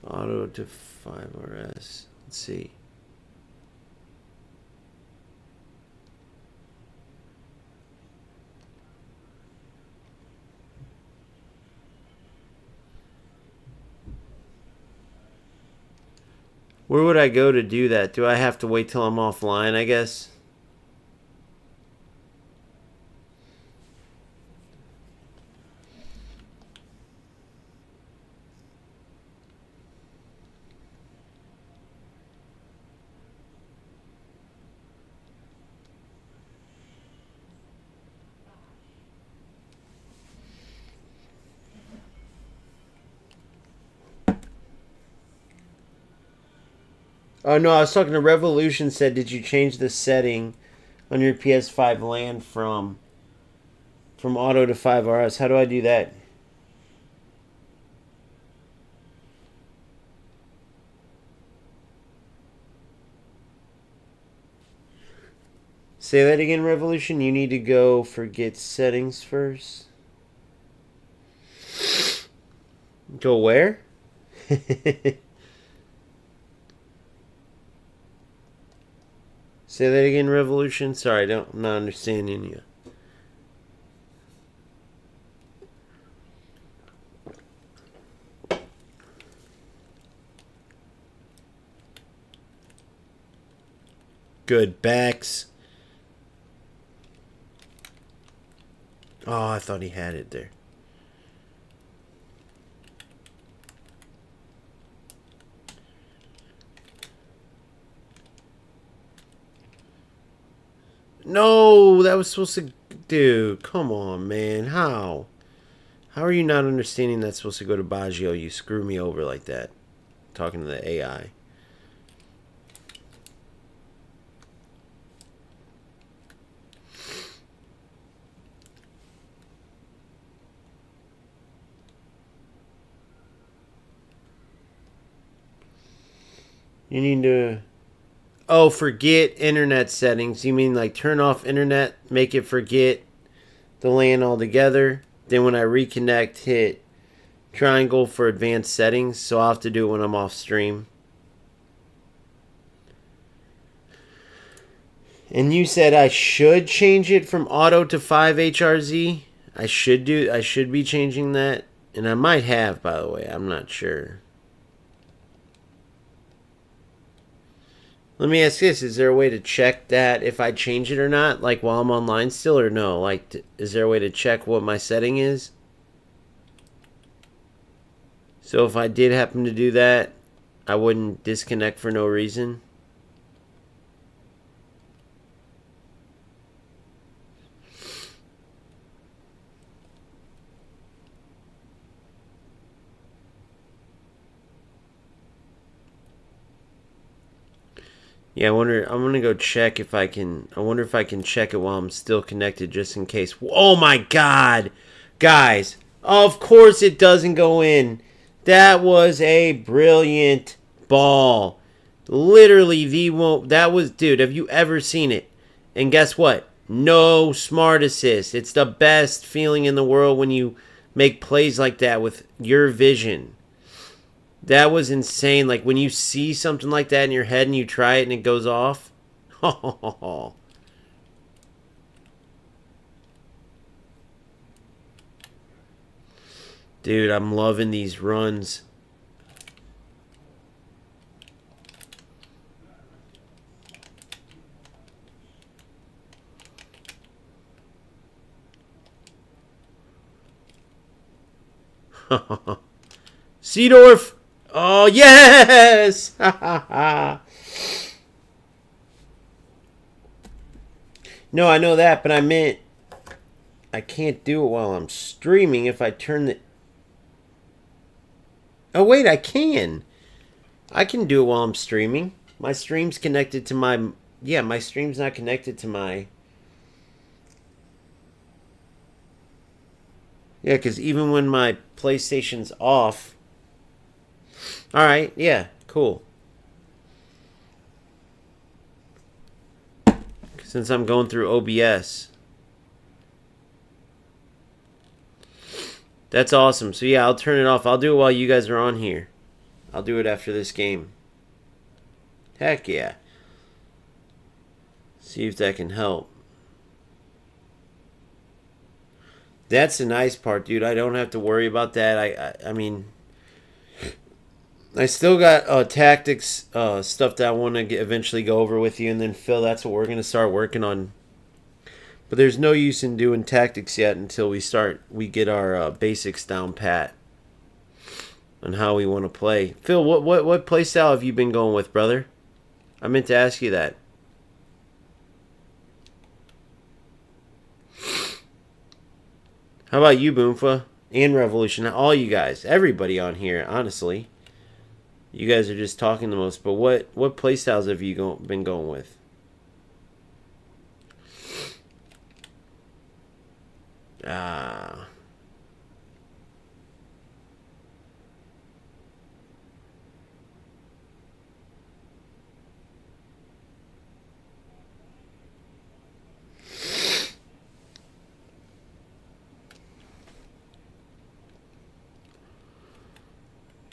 Auto to 5RS. Let's see. Where would I go to do that? Do I have to wait till I'm offline, I guess? Oh no, I was talking to Revolution. Said, did you change the setting on your PS5 LAN from auto to 5RS? How do I do that? Say that again, Revolution. You need to go forget settings first. Go where? Say that again, Revolution. Sorry, I'm not understanding you. Good backs. Oh, I thought he had it there. No, that was supposed to... Dude, come on, man. How? How are you not understanding that's supposed to go to Baggio? You screw me over like that. Talking to the AI. You need to... Oh, forget internet settings. You mean like turn off internet, make it forget the LAN altogether. Then when I reconnect, hit triangle for advanced settings. So I'll have to do it when I'm off stream. And you said I should change it from auto to 5HRZ. I should be changing that. And I might have, by the way. I'm not sure. Let me ask this. Is there a way to check that if I change it or not? Like while I'm online still or no? Like, is there a way to check what my setting is? So if I did happen to do that, I wouldn't disconnect for no reason? Yeah, I wonder. I'm gonna go check if I can. I wonder if I can check it while I'm still connected, just in case. Oh my God, guys! Of course it doesn't go in. That was a brilliant ball. Literally the one. That was, dude. Have you ever seen it? And guess what? No smart assist. It's the best feeling in the world when you make plays like that with your vision. That was insane. Like when you see something like that in your head and you try it and it goes off. Dude, I'm loving these runs. Seedorf. Oh, yes. No, I know that, but I meant I can't do it while I'm streaming if I turn the... Oh, wait, I can. I can do it while I'm streaming. My stream's connected to my... Yeah, my stream's not connected to my... Yeah, because even when my PlayStation's off... Alright, yeah, cool. Since I'm going through OBS. That's awesome. So yeah, I'll turn it off. I'll do it while you guys are on here. I'll do it after this game. Heck yeah. See if that can help. That's the nice part, dude. I don't have to worry about that. I mean, I still got tactics stuff that I want to eventually go over with you, and then Phil, that's what we're gonna start working on. But there's no use in doing tactics yet until we get our basics down pat on how we want to play. Phil, what play style have you been going with, brother? I meant to ask you that. How about you, Boomfa? And Revolution? All you guys. Everybody on here, honestly. You guys are just talking the most. But what play styles have you been going with? Ah.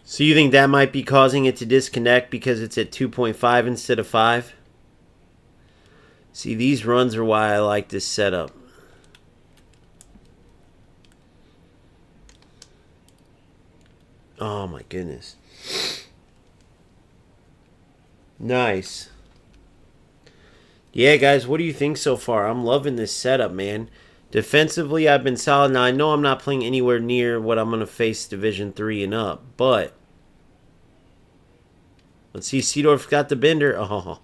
So you think that might be causing it to disconnect because it's at 2.5 instead of 5? See, these runs are why I like this setup. Oh my goodness. Nice. Yeah, guys, what do you think so far? I'm loving this setup, man. Defensively, I've been solid. Now, I know I'm not playing anywhere near what I'm going to face Division 3 and up, but... Let's see, Seedorf got the bender. Oh.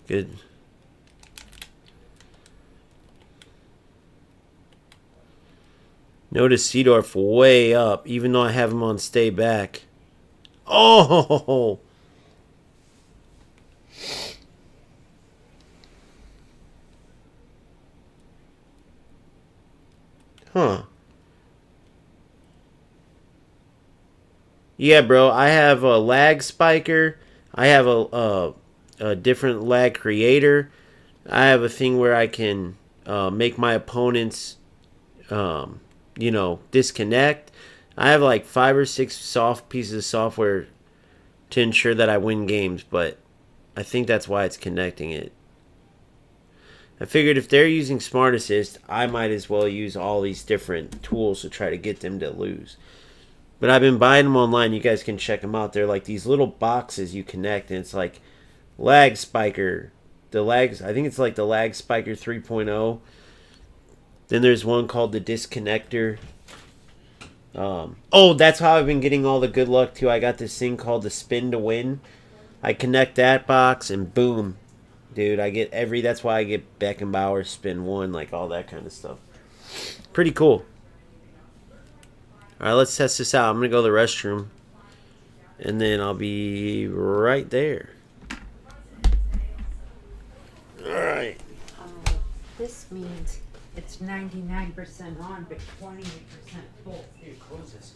Good. Notice Seedorf way up, even though I have him on stay back. Oh! Huh. Yeah, bro. I have a lag spiker. I have a different lag creator. I have a thing where I can make my opponents, disconnect. I have like 5 or 6 soft pieces of software to ensure that I win games, but I think that's why it's connecting it. I figured if they're using Smart Assist, I might as well use all these different tools to try to get them to lose. But I've been buying them online. You guys can check them out. They're like these little boxes you connect, and it's like lag spiker. I think it's like the lag spiker 3.0. Then there's one called the disconnector. That's how I've been getting all the good luck too. I got this thing called the spin to win. I connect that box and boom, dude, I get that's why I get Beckenbauer spin 1, like all that kind of stuff. Pretty cool. All right, let's test this out. I'm gonna go to the restroom. And then I'll be right there. Alright. This means it's 99% on, but 28% full. Here, close this.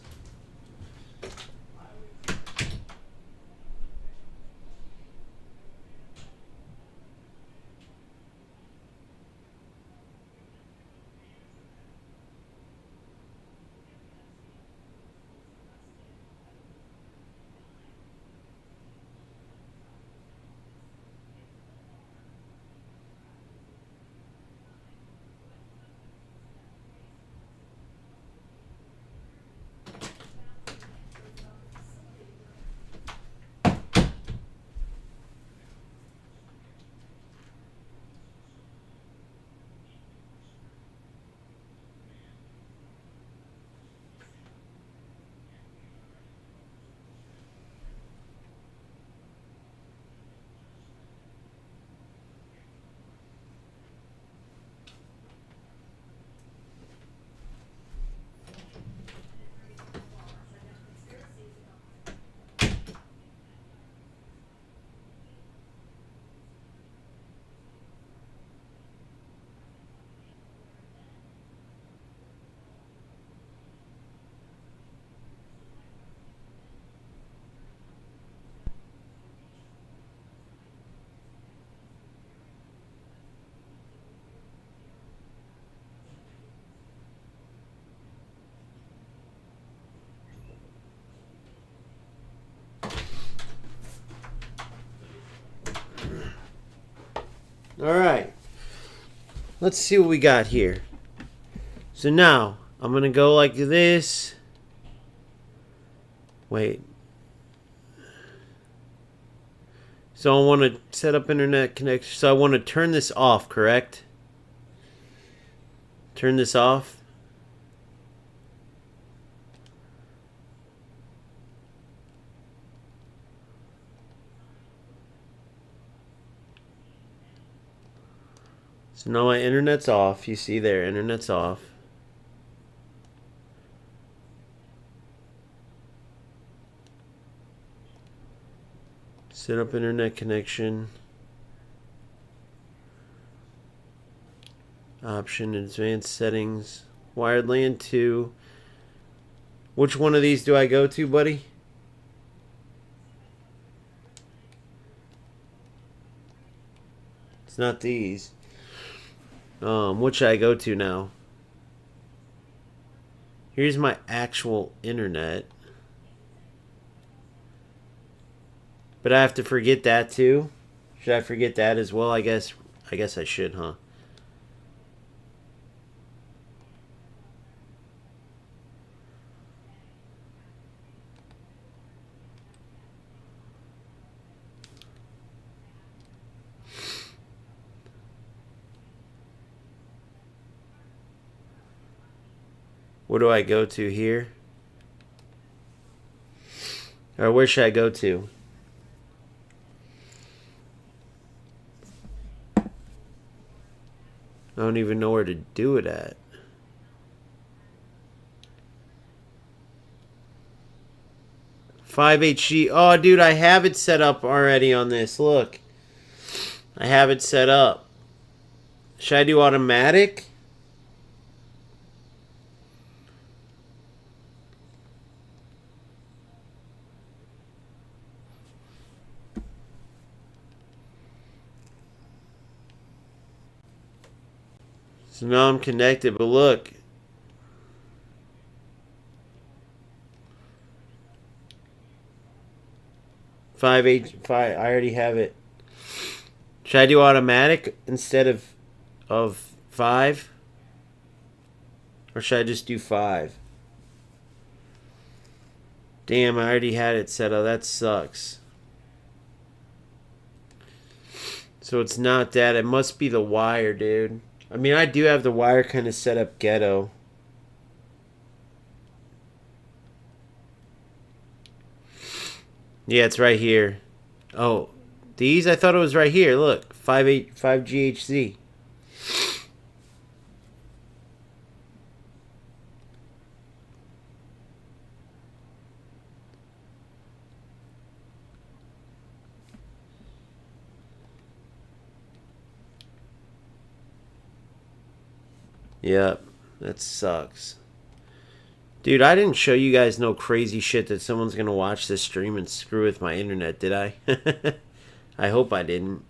Alright. Let's see what we got here. So now, I'm going to go like this. Wait. So I want to set up internet connection. So I want to turn this off, correct? Turn this off. So now my internet's off. You see there, internet's off. Set up internet connection. Option, advanced settings. Wired LAN 2. Which one of these do I go to, buddy? It's not these. Which should I go to now? Here's my actual internet. But I have to forget that too? Should I forget that as well? I guess I should, huh? What do I go to here? Or where should I go to? I don't even know where to do it at. $5HG. Oh, dude, I have it set up already on this. Look. I have it set up. Should I do automatic? So now I'm connected, but look. Five. I already have it. Should I do automatic instead of 5? Or should I just do 5? Damn, I already had it set up. That sucks. So it's not that. It must be the wire, dude. I mean, I do have the wire kind of set up ghetto. Yeah, it's right here. Oh, these? I thought it was right here. Look, 5GHZ. Yep, that sucks. Dude, I didn't show you guys no crazy shit that someone's gonna watch this stream and screw with my internet, did I? I hope I didn't.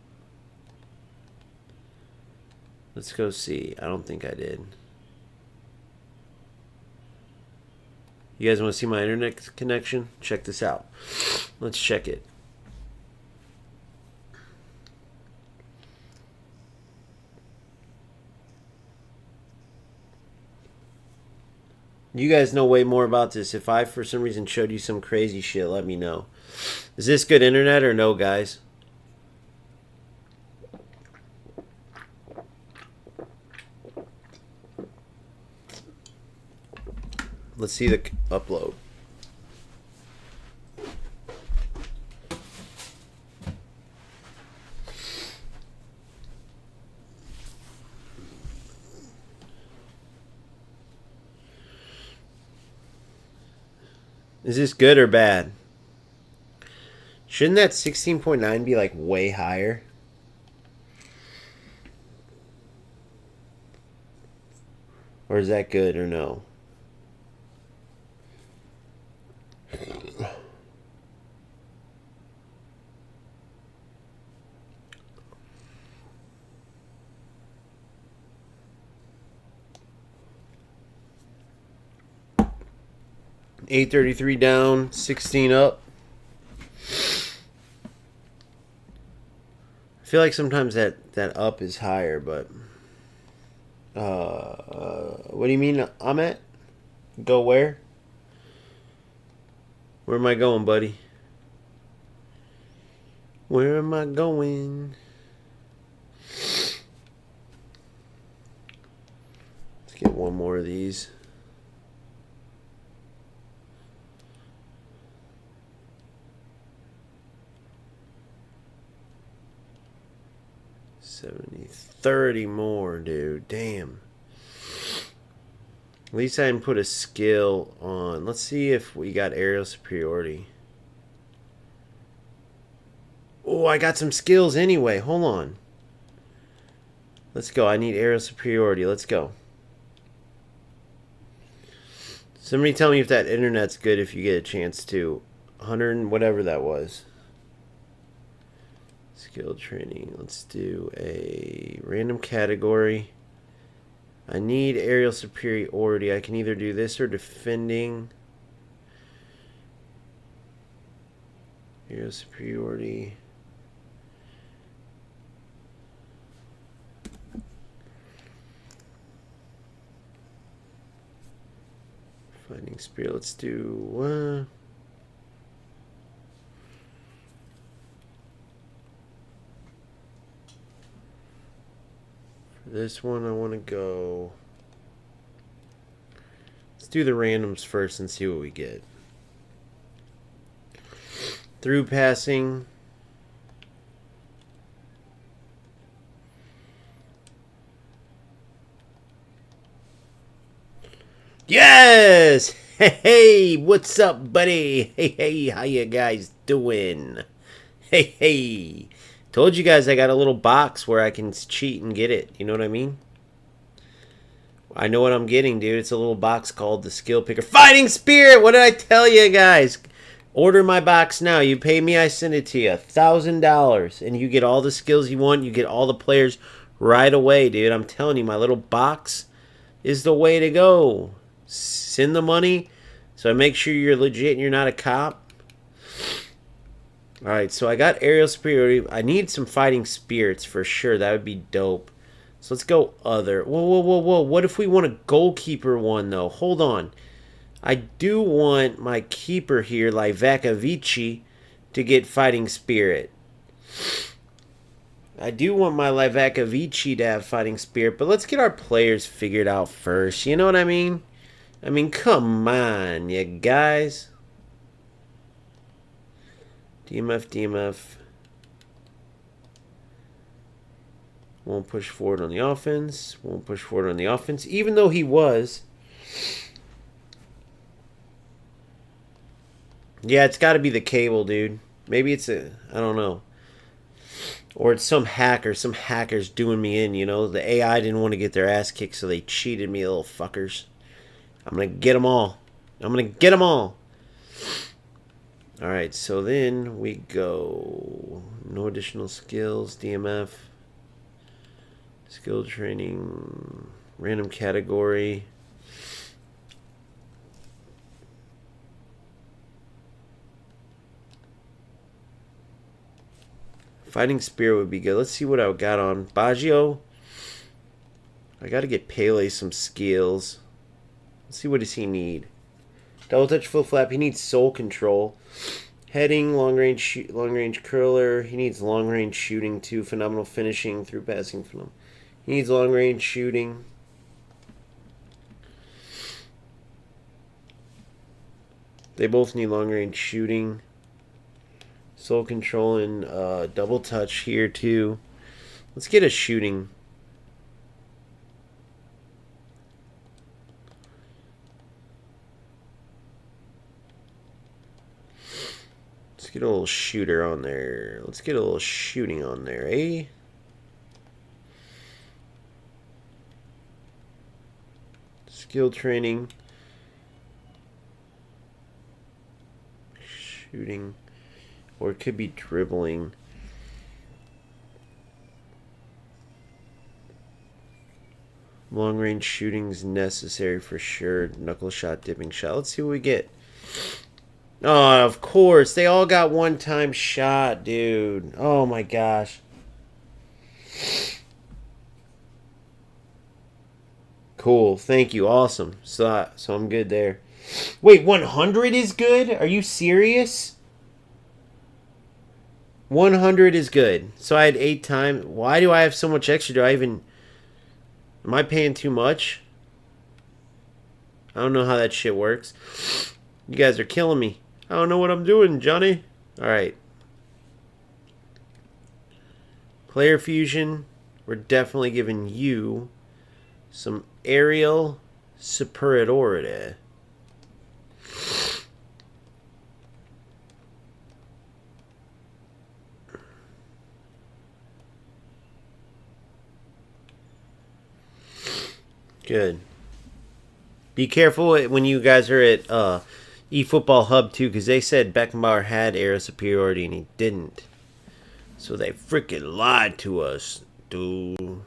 Let's go see. I don't think I did. You guys want to see my internet connection? Check this out. Let's check it. You guys know way more about this. If I, for some reason, showed you some crazy shit, let me know. Is this good internet or no, guys? Let's see the upload. Is this good or bad? Shouldn't that 16.9 be like way higher? Or is that good or no? $8.33 down, 16 up. I feel like sometimes that up is higher, but what do you mean I'm at? Go where? Where am I going, buddy? Where am I going? Let's get one more of these. $30 more, dude. Damn. At least I didn't put a skill on. Let's see if we got aerial superiority. Oh, I got some skills anyway. Hold on. Let's go. I need aerial superiority. Let's go. Somebody tell me if that internet's good if you get a chance to. 100 whatever that was. Skill training. Let's do a random category. I need aerial superiority. I can either do this or defending. Aerial superiority. Fighting spear. Let's do for this one I want to go. Let's do the randoms first and see what we get. Through passing. Yes! Hey, what's up, buddy? Hey, how you guys doing? Hey. Told you guys I got a little box where I can cheat and get it. You know what I mean? I know what I'm getting, dude. It's a little box called the Skill Picker. Fighting Spirit! What did I tell you guys? Order my box now. You pay me, I send it to you. $1,000. And you get all the skills you want. You get all the players right away, dude. I'm telling you, my little box is the way to go. Send the money so I make sure you're legit and you're not a cop. Alright, so I got aerial superiority. I need some fighting spirits for sure. That would be dope. So let's go other. Whoa. What if we want a goalkeeper one, though? Hold on. I do want my keeper here, like Livakovic, to get fighting spirit. I do want my Livakovic to have fighting spirit, but let's get our players figured out first. You know what I mean? I mean, come on, you guys. DMF. Won't push forward on the offense. Even though he was. Yeah, it's got to be the cable, dude. Maybe it's I don't know. Or it's some hackers doing me in, you know. The AI didn't want to get their ass kicked, so they cheated me, little fuckers. I'm going to get them all. I'm going to get them all. Alright, so then we go. No additional skills, DMF. Skill training. Random category. Fighting Spirit would be good. Let's see what I got on. Baggio. I got to get Pele some skills. Let's see what does he need. Double touch, full flap. He needs soul control. Heading, long range curler. He needs long range shooting too. Phenomenal finishing through passing. He needs long range shooting. They both need long range shooting. Soul control and double touch here too. Let's get a shooting. Let's get a little shooter on there. Let's get a little shooting on there, eh? Skill training. Shooting. Or it could be dribbling. Long range shooting is necessary for sure. Knuckle shot, dipping shot. Let's see what we get. Oh, of course. They all got one-time shot, dude. Oh, my gosh. Cool. Thank you. Awesome. So I'm good there. Wait, 100 is good? Are you serious? 100 is good. So I had 8 times. Why do I have so much extra? Am I paying too much? I don't know how that shit works. You guys are killing me. I don't know what I'm doing, Johnny. Alright. Player fusion. We're definitely giving you some aerial superiority. Good. Be careful when you guys are at eFootball Hub too, because they said Beckenbauer had aerial superiority and he didn't. So they freaking lied to us, dude.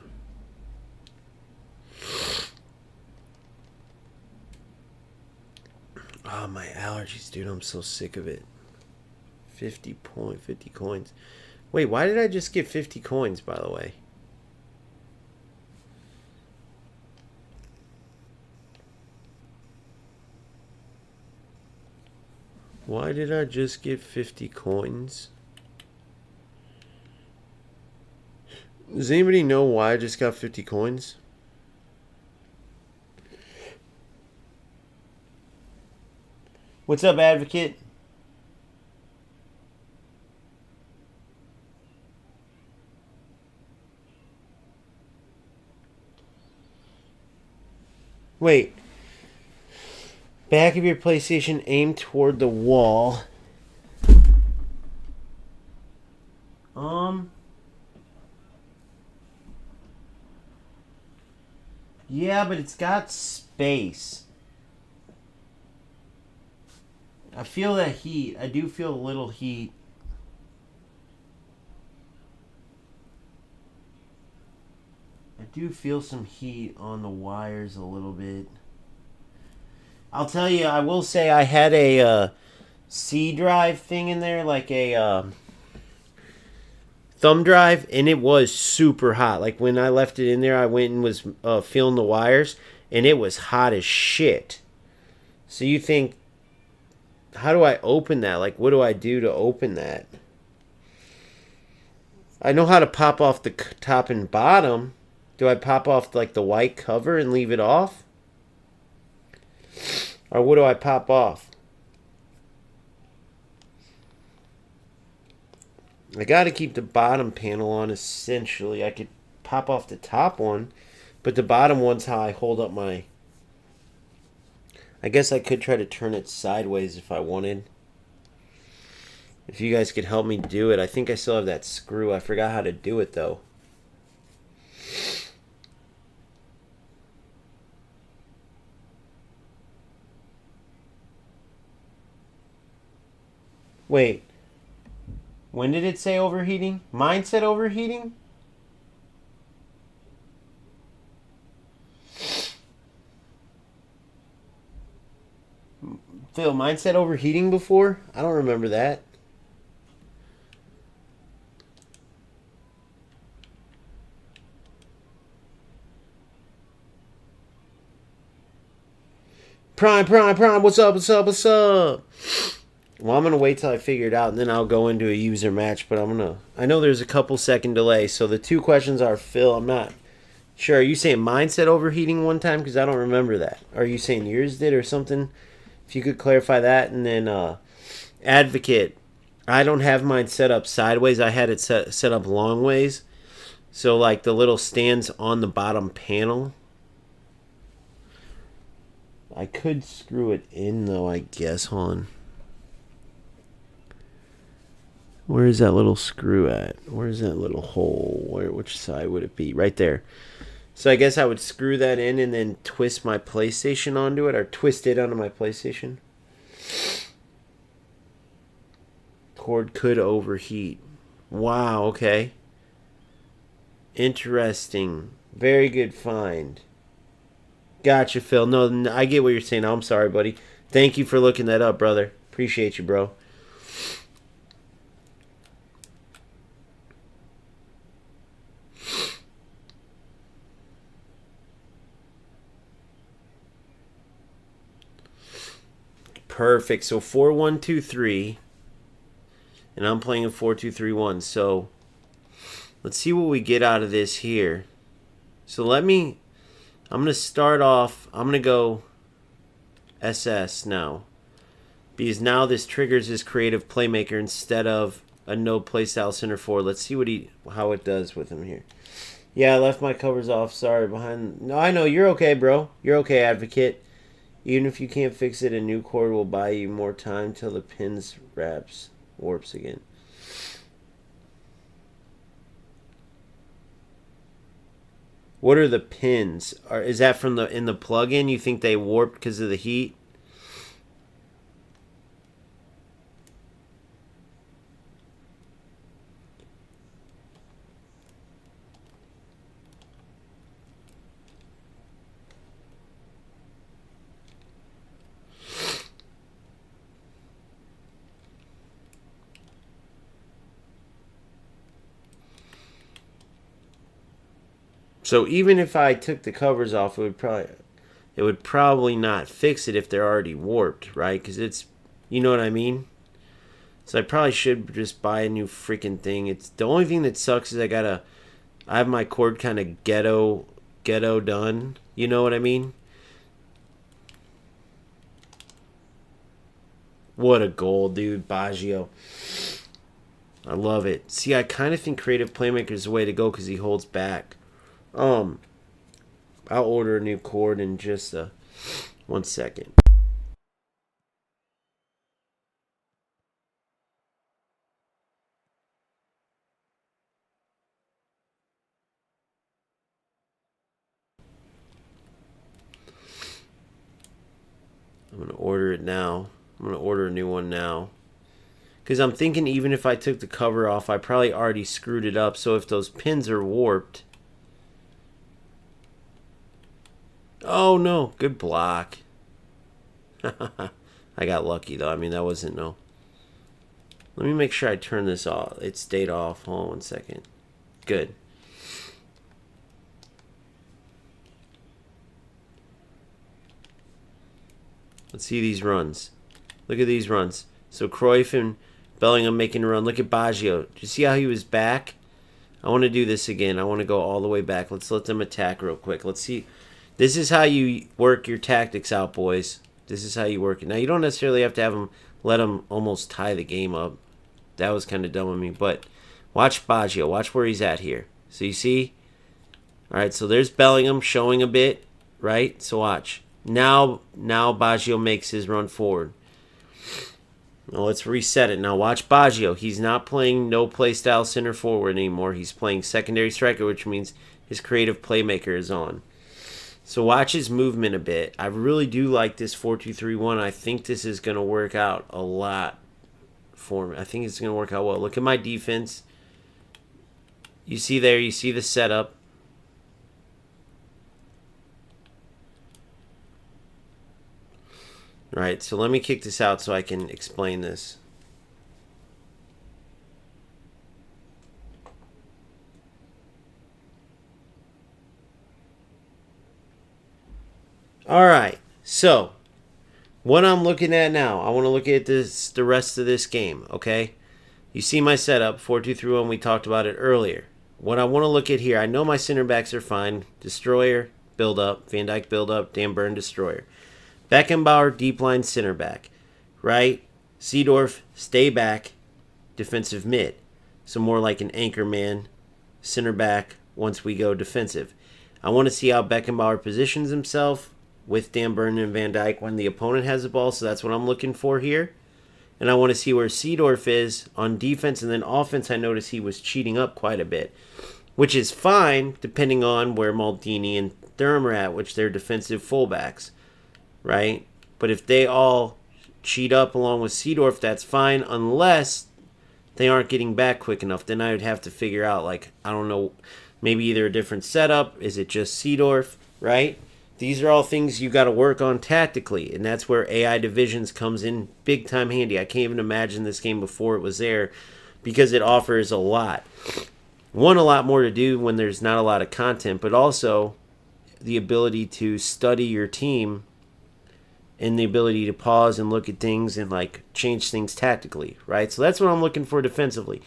Oh, my allergies, dude. I'm so sick of it. 50 coins. Wait, why did I just get 50 coins, by the way? Why did I just get 50 coins? Does anybody know why I just got 50 coins? What's up, Advocate? Wait. Back of your PlayStation, aim toward the wall. Yeah, but it's got space. I feel that heat. I do feel a little heat. I do feel some heat on the wires a little bit. I'll tell you, I will say I had a C drive thing in there, like a thumb drive, and it was super hot. Like when I left it in there, I went and was feeling the wires, and it was hot as shit. So you think, how do I open that? Like, what do I do to open that? I know how to pop off the top and bottom. Do I pop off like the white cover and leave it off? Or what do I pop off? I got to keep the bottom panel on essentially. I could pop off the top one, but the bottom one's how I hold up my... I guess I could try to turn it sideways if I wanted. If you guys could help me do it. I think I still have that screw. I forgot how to do it, though. Wait. When did it say overheating? Mine said overheating? Phil, mine said overheating before? I don't remember that. Prime, what's up, what's up, what's up? Well, I'm going to wait till I figure it out, and then I'll go into a user match, but I know there's a couple second delay, so the two questions are, Phil, I'm not sure. Are you saying mine said overheating one time? Because I don't remember that. Are you saying yours did or something? If you could clarify that, and then Advocate, I don't have mine set up sideways. I had it set up long ways. So, like, the little stands on the bottom panel. I could screw it in, though, I guess. Hold on. Where is that little screw at? Where's that little hole? Which side would it be? Right there. So I guess I would screw that in and then twist my PlayStation onto it, or twist it onto my PlayStation. Cord could overheat. Wow, okay. Interesting. Very good find. Gotcha, Phil. No, I get what you're saying. I'm sorry, buddy. Thank you for looking that up, brother. Appreciate you, bro. Perfect. So 4-1-2-3. And I'm playing a 4-2-3-1. So let's see what we get out of this here. So I'm going to start off. I'm going to go SS now. Because now this triggers his creative playmaker instead of a no playstyle center forward. Let's see how it does with him here. Yeah, I left my covers off. Sorry, behind. No, I know. You're okay, bro. You're okay, Advocate. Even if you can't fix it, a new cord will buy you more time till the pins warps again. What are the pins? Is that from in the plug-in? You think they warped because of the heat? So even if I took the covers off, it would probably not fix it if they're already warped, right? Because it's, you know what I mean? So I probably should just buy a new freaking thing. It's the only thing that sucks is I have my cord kind of ghetto done. You know what I mean? What a goal, dude. Baggio. I love it. See, I kind of think creative playmaker is the way to go because he holds back. I'll order a new cord in just 1 second. I'm going to order it now. I'm going to order a new one now. Because I'm thinking even if I took the cover off, I probably already screwed it up. So if those pins are warped... Oh, no. Good block. I got lucky, though. I mean, that wasn't no... Let me make sure I turn this off. It stayed off. Hold on 1 second. Good. Let's see these runs. Look at these runs. So Cruyff and Bellingham making a run. Look at Baggio. Do you see how he was back? I want to do this again. I want to go all the way back. Let's let them attack real quick. Let's see. This is how you work your tactics out, boys. This is how you work it. Now, you don't necessarily have to have them let them almost tie the game up. That was kind of dumb of me. But watch Baggio. Watch where he's at here. So you see? All right, so there's Bellingham showing a bit, right? So watch. Now Baggio makes his run forward. Now let's reset it. Now watch Baggio. He's not playing no play style center forward anymore. He's playing secondary striker, which means his creative playmaker is on. So watch his movement a bit. I really do like this 4-2-3-1. I think this is going to work out a lot for me. I think it's going to work out well. Look at my defense. You see there, you see the setup. All right, so let me kick this out so I can explain this. All right, so what I'm looking at now, I want to look at this the rest of this game, okay? You see my setup, 4-2-3-1, we talked about it earlier. What I want to look at here, I know my center backs are fine. Destroyer, build up. Van Dijk, build up. Dan Burn, Destroyer. Beckenbauer, deep line center back. Right? Seedorf, stay back. Defensive mid. So more like an anchor man. Center back once we go defensive. I want to see how Beckenbauer positions himself with Dan Burn and Van Dijk when the opponent has the ball. So that's what I'm looking for here. And I want to see where Seedorf is on defense. And then offense, I noticed he was cheating up quite a bit. Which is fine, depending on where Maldini and Durham are at, which they're defensive fullbacks. Right? But if they all cheat up along with Seedorf, that's fine. Unless they aren't getting back quick enough. Then I would have to figure out, like, I don't know, maybe either a different setup. Is it just Seedorf? Right? These are all things you got to work on tactically, and that's where AI Divisions comes in big time handy. I can't even imagine this game before it was there because it offers a lot. One, a lot more to do when there's not a lot of content, but also the ability to study your team and the ability to pause and look at things and like change things tactically, right? So that's what I'm looking for defensively.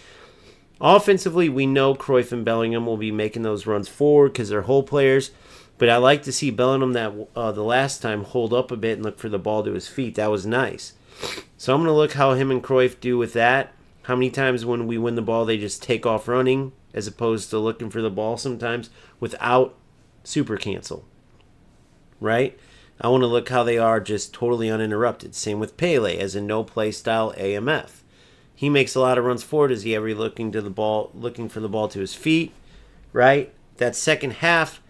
Offensively, we know Cruyff and Bellingham will be making those runs forward because they're whole players. But I like to see Bellingham that the last time hold up a bit and look for the ball to his feet. That was nice. So I'm going to look how him and Cruyff do with that. How many times when we win the ball they just take off running as opposed to looking for the ball sometimes without super cancel. Right? I want to look how they are just totally uninterrupted. Same with Pele as a no play style AMF. He makes a lot of runs forward. Is he ever looking for the ball to his feet? Right? That second half,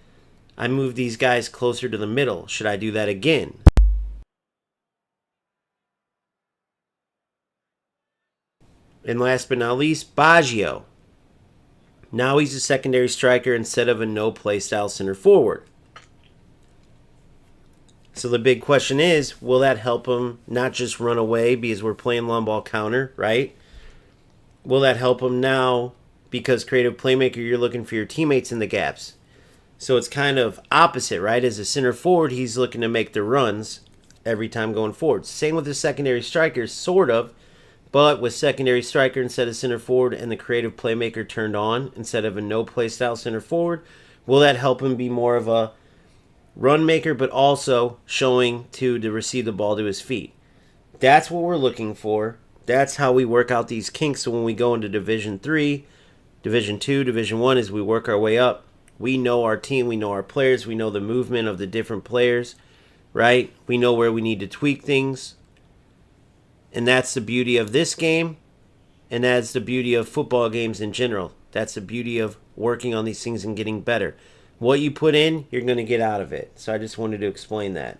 I move these guys closer to the middle. Should I do that again? And last but not least, Baggio. Now he's a secondary striker instead of a no-play style center forward. So the big question is, will that help him not just run away because we're playing long ball counter, right? Will that help him now because creative playmaker, you're looking for your teammates in the gaps? So it's kind of opposite, right? As a center forward, he's looking to make the runs every time going forward. Same with the secondary strikers, sort of. But with secondary striker instead of center forward and the creative playmaker turned on instead of a no-play style center forward, will that help him be more of a run maker but also showing to receive the ball to his feet? That's what we're looking for. That's how we work out these kinks. So when we go into Division 3, Division 2, Division 1, as we work our way up, we know our team, we know our players, we know the movement of the different players, right? We know where we need to tweak things. And that's the beauty of this game, and that's the beauty of football games in general. That's the beauty of working on these things and getting better. What you put in, you're going to get out of it. So I just wanted to explain that.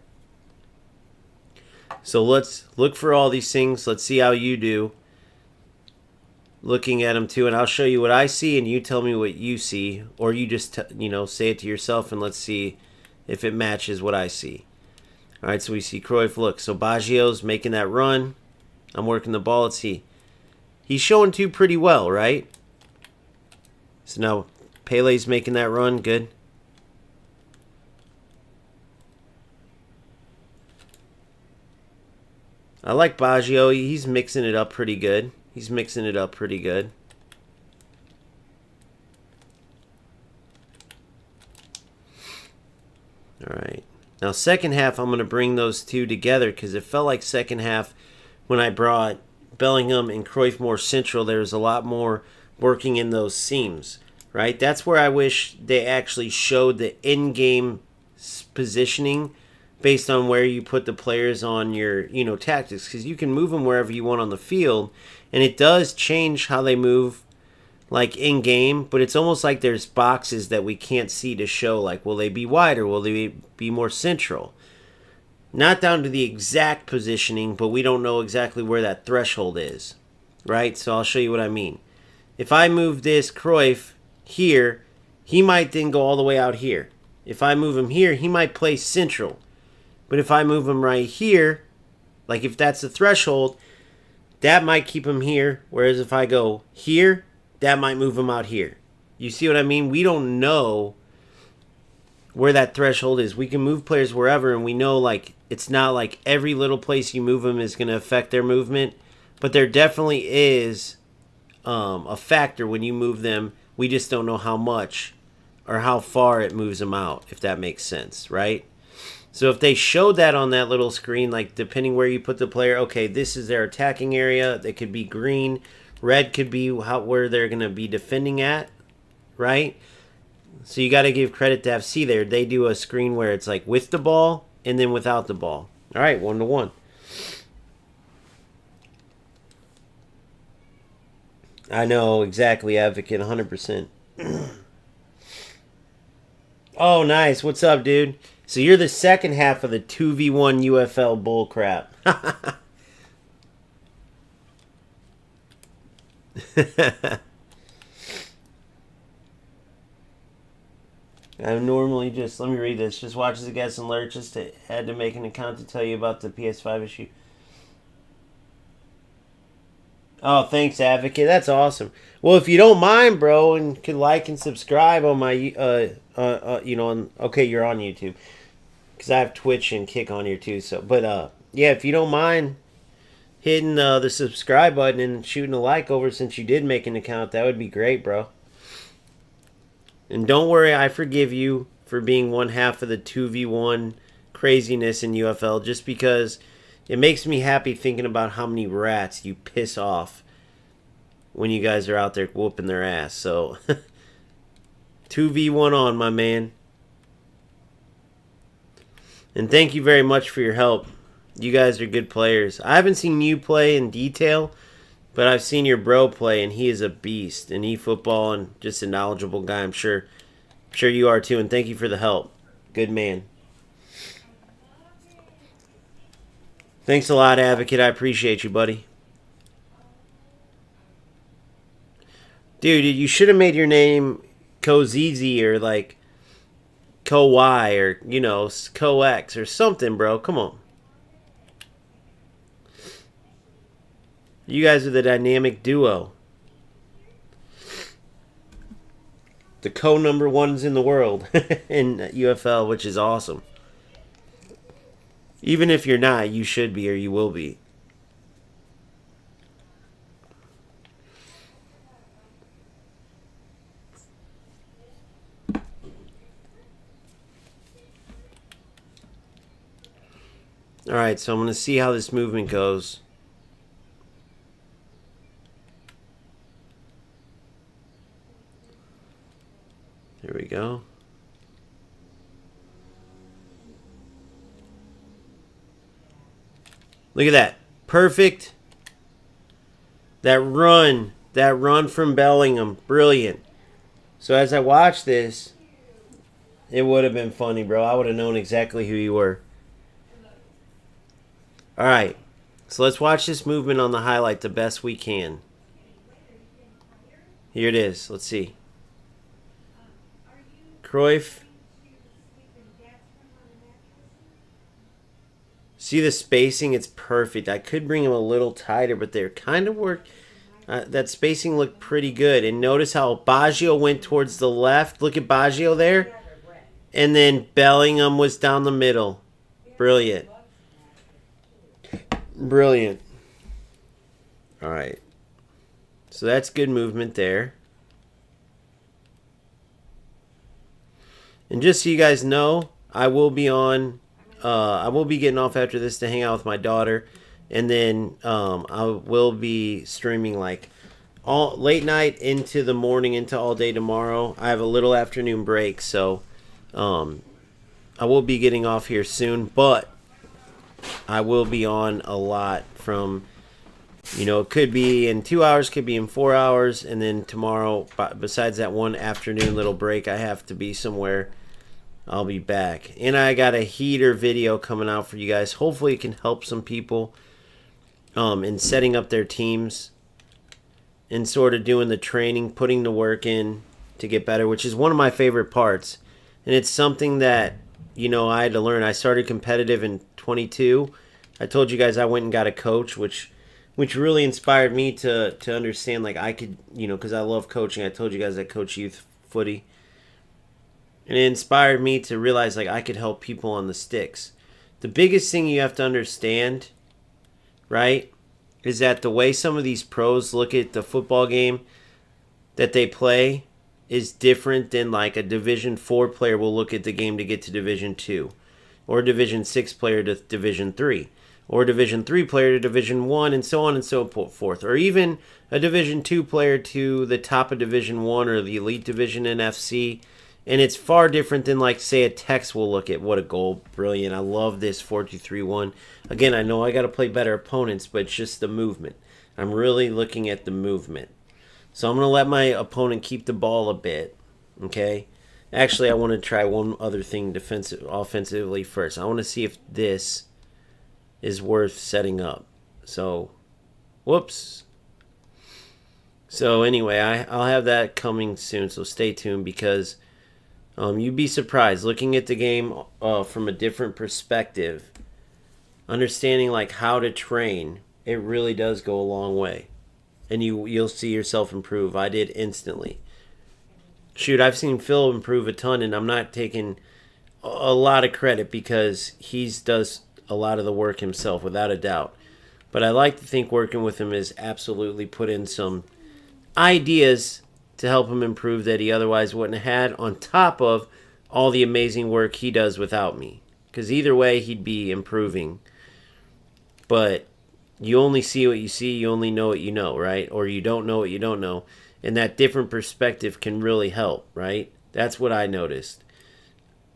So let's look for all these things. Let's see how you do looking at them too, and I'll show you what I see and you tell me what you see, or you just say it to yourself and let's see if it matches what I see. All right, so we see Cruyff. Look, so Baggio's making that run. I'm working the ball. Let's see. He's showing two pretty well, right? So now Pele's making that run. Good. I like Baggio. He's mixing it up pretty good. He's mixing it up pretty good. All right. Now, second half, I'm going to bring those two together because it felt like second half when I brought Bellingham and Cruyff more central, there was a lot more working in those seams, right? That's where I wish they actually showed the in-game positioning based on where you put the players on your, tactics, because you can move them wherever you want on the field, and it does change how they move, like in game. But it's almost like there's boxes that we can't see to show, like, will they be wider, will they be more central? Not down to the exact positioning, but we don't know exactly where that threshold is, right? So I'll show you what I mean. If I move this Cruyff here, he might then go all the way out here. If I move him here, he might play central. But if I move him right here, like if that's the threshold, that might keep him here. Whereas if I go here, that might move him out here. You see what I mean? We don't know where that threshold is. We can move players wherever, and we know, like, it's not like every little place you move them is going to affect their movement. But there definitely is a factor when you move them. We just don't know how much or how far it moves them out, if that makes sense, right? So if they showed that on that little screen, like depending where you put the player, okay, this is their attacking area. They could be green. Red could be where they're going to be defending at, right? So you got to give credit to FC there. They do a screen where it's like with the ball and then without the ball. All right, 1-1. I know, exactly, Advocate, 100%. Oh, nice. What's up, dude? So you're the second half of the 2v1 UFL bullcrap. I normally just, let me read this. Just watches the guest alert. Just had to make an account to tell you about the PS5 issue. Oh, thanks, Advocate. That's awesome. Well, if you don't mind, bro, and could like and subscribe on my, okay, you're on YouTube. Because I have Twitch and Kick on here too. So, but yeah, if you don't mind hitting the subscribe button and shooting a like over since you did make an account, that would be great, bro. And don't worry, I forgive you for being one half of the 2v1 craziness in UFL, just because it makes me happy thinking about how many rats you piss off when you guys are out there whooping their ass. So 2v1 on, my man. And thank you very much for your help. You guys are good players. I haven't seen you play in detail, but I've seen your bro play, and he is a beast in eFootball and just a knowledgeable guy. I'm sure you are too, and thank you for the help. Good man. Thanks a lot, Advocate. I appreciate you, buddy. Dude, you should have made your name Kozizi or like Co-Y or, Co-X or something, bro. Come on. You guys are the dynamic duo. The co-number ones in the world in UFL, which is awesome. Even if you're not, you should be or you will be. Alright, so I'm going to see how this movement goes. Here we go. Look at that. Perfect. That run from Bellingham. Brilliant. So as I watch this, it would have been funny, bro. I would have known exactly who you were. All right. So let's watch this movement on the highlight the best we can. Here it is. Let's see. Cruyff. See the spacing? It's perfect. I could bring him a little tighter, but they're kind of work. That spacing looked pretty good. And notice how Baggio went towards the left. Look at Baggio there. And then Bellingham was down the middle. Brilliant. Brilliant. All right. So that's good movement there. And just so you guys know, I will be getting off after this to hang out with my daughter, and then I will be streaming like all late night into the morning into all day tomorrow. I have a little afternoon break, so I will be getting off here soon, but I will be on a lot from, it could be in 2 hours, could be in 4 hours, and then tomorrow, besides that one afternoon little break, I have to be somewhere. I'll be back. And I got a heater video coming out for you guys. Hopefully it can help some people in setting up their teams and sort of doing the training, putting the work in to get better, which is one of my favorite parts. And it's something that, I had to learn. I started competitive in 22. I told you guys I went and got a coach, which really inspired me to understand, like, I could, because I love coaching. I told you guys I coach youth footy. And it inspired me to realize, like, I could help people on the sticks. The biggest thing you have to understand, right, is that the way some of these pros look at the football game that they play is different than, like, a Division 4 player will look at the game to get to Division 2. Or a Division 6 player to Division 3. Or a Division 3 player to Division 1, and so on and so forth. Or even a Division 2 player to the top of Division 1 or the Elite Division in FC. And it's far different than, like, say, a Tex will look at. What a goal. Brilliant. I love this 4-2-3-1. Again, I know I got to play better opponents, but it's just the movement. I'm really looking at the movement. So I'm going to let my opponent keep the ball a bit. Okay? Actually, I want to try one other thing offensively first. I want to see if this is worth setting up. So, whoops. So anyway, I'll have that coming soon, so stay tuned because you'd be surprised looking at the game from a different perspective, understanding like how to train. It really does go a long way, and you'll see yourself improve. I did instantly. Shoot, I've seen Phil improve a ton, and I'm not taking a lot of credit because he does a lot of the work himself, without a doubt. But I like to think working with him is absolutely put in some ideas to help him improve that he otherwise wouldn't have had, on top of all the amazing work he does without me. Because either way, he'd be improving. But you only see what you see, you only know what you know, right? Or you don't know what you don't know. And that different perspective can really help, right? That's what I noticed.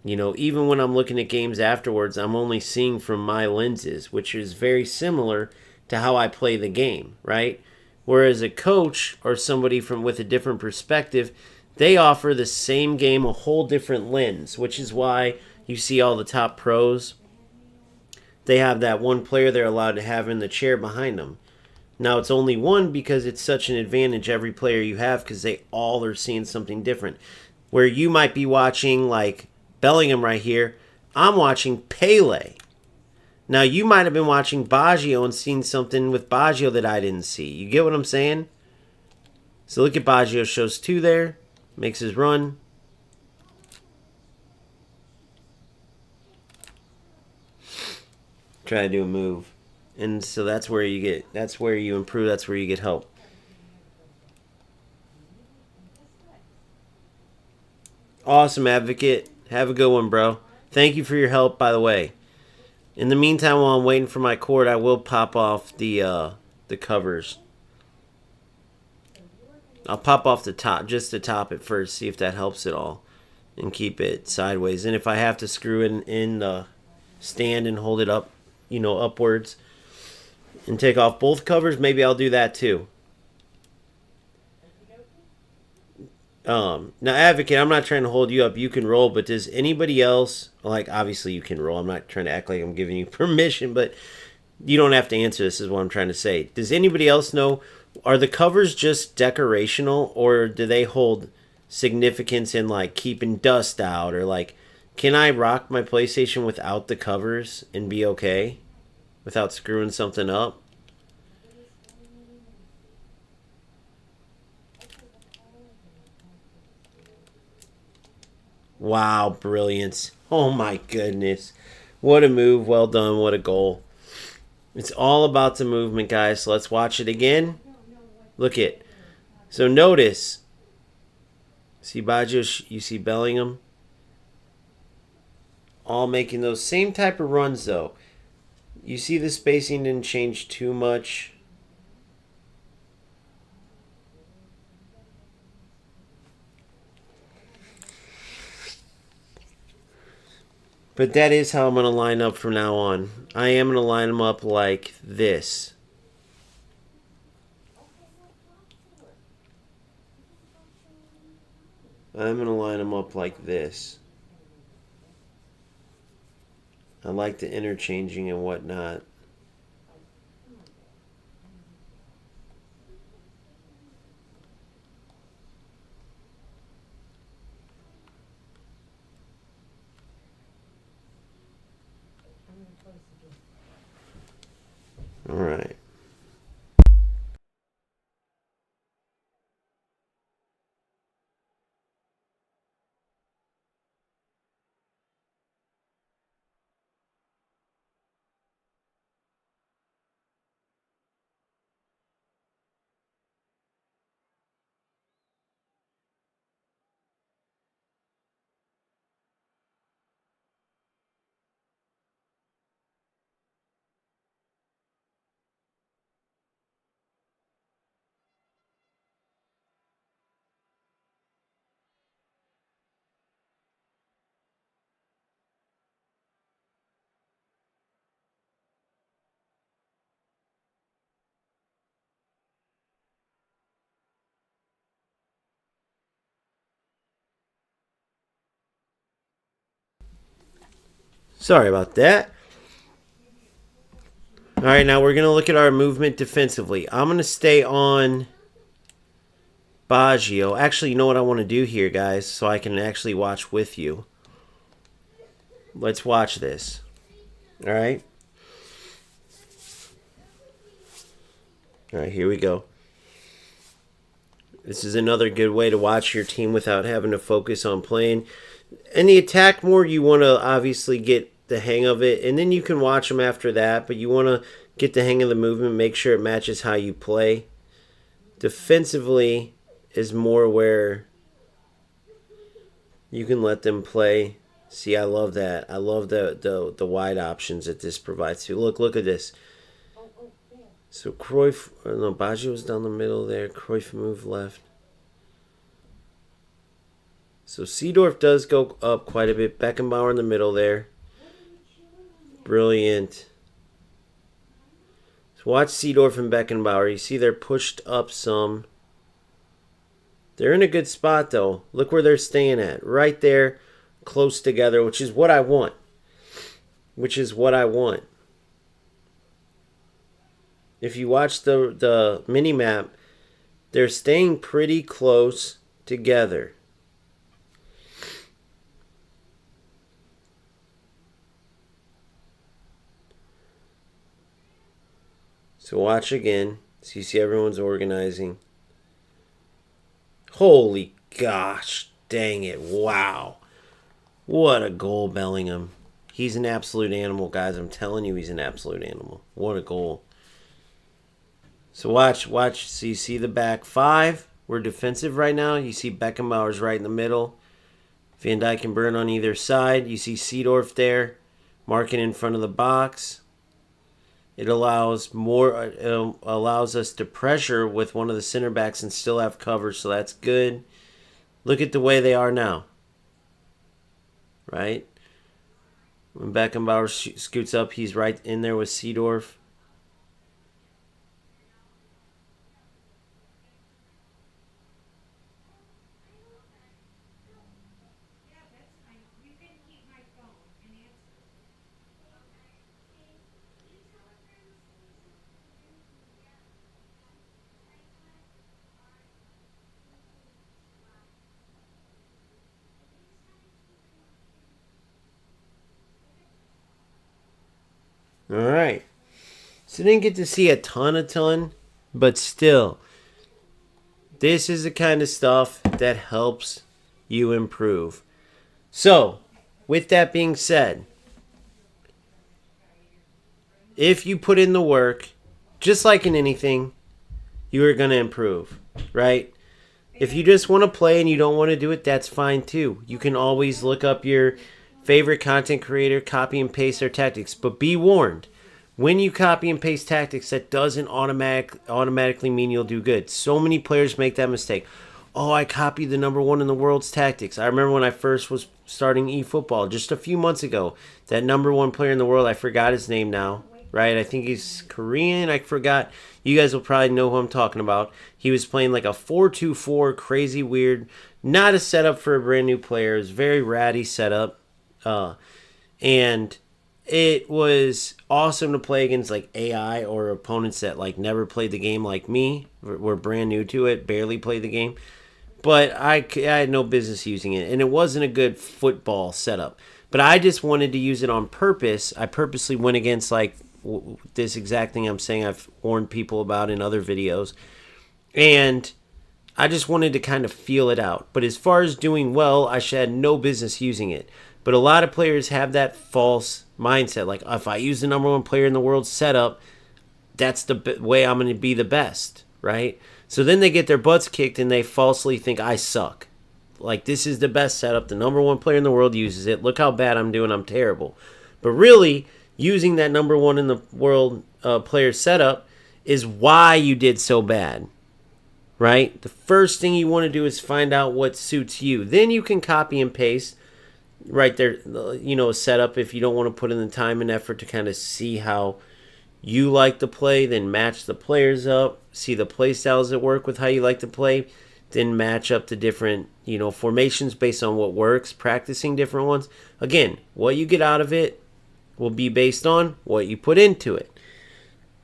Even when I'm looking at games afterwards, I'm only seeing from my lenses, which is very similar to how I play the game, right? Whereas a coach or somebody with a different perspective, they offer the same game a whole different lens, which is why you see all the top pros. They have that one player they're allowed to have in the chair behind them. Now, it's only one because it's such an advantage every player you have because they all are seeing something different. Where you might be watching, like, Bellingham right here, I'm watching Pele. Now, you might have been watching Baggio and seen something with Baggio that I didn't see. You get what I'm saying? So look at Baggio, shows 2 there, makes his run. Try to do a move. And so that's where you improve, that's where you get help. Awesome, Advocate. Have a good one, bro. Thank you for your help, by the way. In the meantime, while I'm waiting for my cord, I will pop off the covers. I'll pop off the top, just the top at first, see if that helps at all, and keep it sideways. And if I have to screw it in the stand and hold it up, upwards, and take off both covers, maybe I'll do that too. Now, Advocate, I'm not trying to hold you up. You can roll, but does anybody else, like, obviously you can roll. I'm not trying to act like I'm giving you permission, but you don't have to answer this, is what I'm trying to say. Does anybody else know, are the covers just decorational, or do they hold significance in, like, keeping dust out? Or, like, can I rock my PlayStation without the covers and be okay? Without screwing something up? Wow, brilliance. Oh my goodness. What a move. Well done. What a goal. It's all about the movement, guys. So let's watch it again. Look it. So notice. See Baggio, you see Bellingham. All making those same type of runs, though. You see the spacing didn't change too much. But that is how I'm going to line up from now on. I am going to line them up like this. I'm going to line them up like this. I like the interchanging and whatnot. All right. Sorry about that. All right, now we're going to look at our movement defensively. I'm going to stay on Baggio. Actually, you know what I want to do here, guys, so I can actually watch with you. Let's watch this. All right? All right, here we go. This is another good way to watch your team without having to focus on playing. In the attack mode, you want to obviously get the hang of it, and then you can watch them after that, but you want to get the hang of the movement, make sure it matches how you play. Defensively is more where you can let them play. See, I love that. I love the wide options that this provides too. Look at this. So Cruyff, no, Baggio was down the middle there. Cruyff moved left. So Seedorf does go up quite a bit. Beckenbauer in the middle there. Brilliant. So watch Seedorf and Beckenbauer. You see they're pushed up some. They're in a good spot though. Look where they're staying at. Right there, close together, which is what I want. If you watch the mini-map, they're staying pretty close together. So watch again. So you see everyone's organizing. Holy gosh, dang it. Wow. What a goal, Bellingham. He's an absolute animal, guys. I'm telling you, he's an absolute animal. What a goal. So watch. So you see the back five. We're defensive right now. You see Beckenbauer's right in the middle. Van Dijk and Burn on either side. You see Seedorf there, marking in front of the box. It allows us to pressure with one of the center backs and still have cover, so that's good. Look at the way they are now. Right? When Beckenbauer scoots up, he's right in there with Seedorf. All right. So didn't get to see a ton, but still, this is the kind of stuff that helps you improve. So, with that being said, if you put in the work, just like in anything, you are going to improve, right? If you just want to play and you don't want to do it, that's fine too. You can always look up your favorite content creator, copy and paste their tactics. But be warned, when you copy and paste tactics, that doesn't automatically mean you'll do good. So many players make that mistake. oh, I copied the number one in the world's tactics. I remember when I first was starting eFootball just a few months ago, that number one player in the world, I forgot his name now, right? I think he's Korean. I forgot. You guys will probably know who I'm talking about. He was playing like a 4-2-4, crazy weird, not a setup for a brand new player. It was very ratty setup. And it was awesome to play against like AI or opponents that like never played the game like me, were brand new to it, barely played the game. But I had no business using it, and it wasn't a good football setup. But I just wanted to use it on purpose. I purposely went against like this exact thing I'm saying I've warned people about in other videos. And I just wanted to kind of feel it out. But as far as doing well, I had no business using it. But a lot of players have that false mindset. Like, if I use the number one player in the world setup, that's the way I'm going to be the best, right? So then they get their butts kicked and they falsely think I suck. Like, this is the best setup. The number one player in the world uses it. Look how bad I'm doing. I'm terrible. But really, using that number one in the world player setup is why you did so bad, right? The first thing you want to do is find out what suits you. Then you can copy and paste right there, a setup if you don't want to put in the time and effort to kind of see how you like to play, then match the players up, see the play styles that work with how you like to play, then match up the different, formations based on what works, practicing different ones. Again, what you get out of it will be based on what you put into it.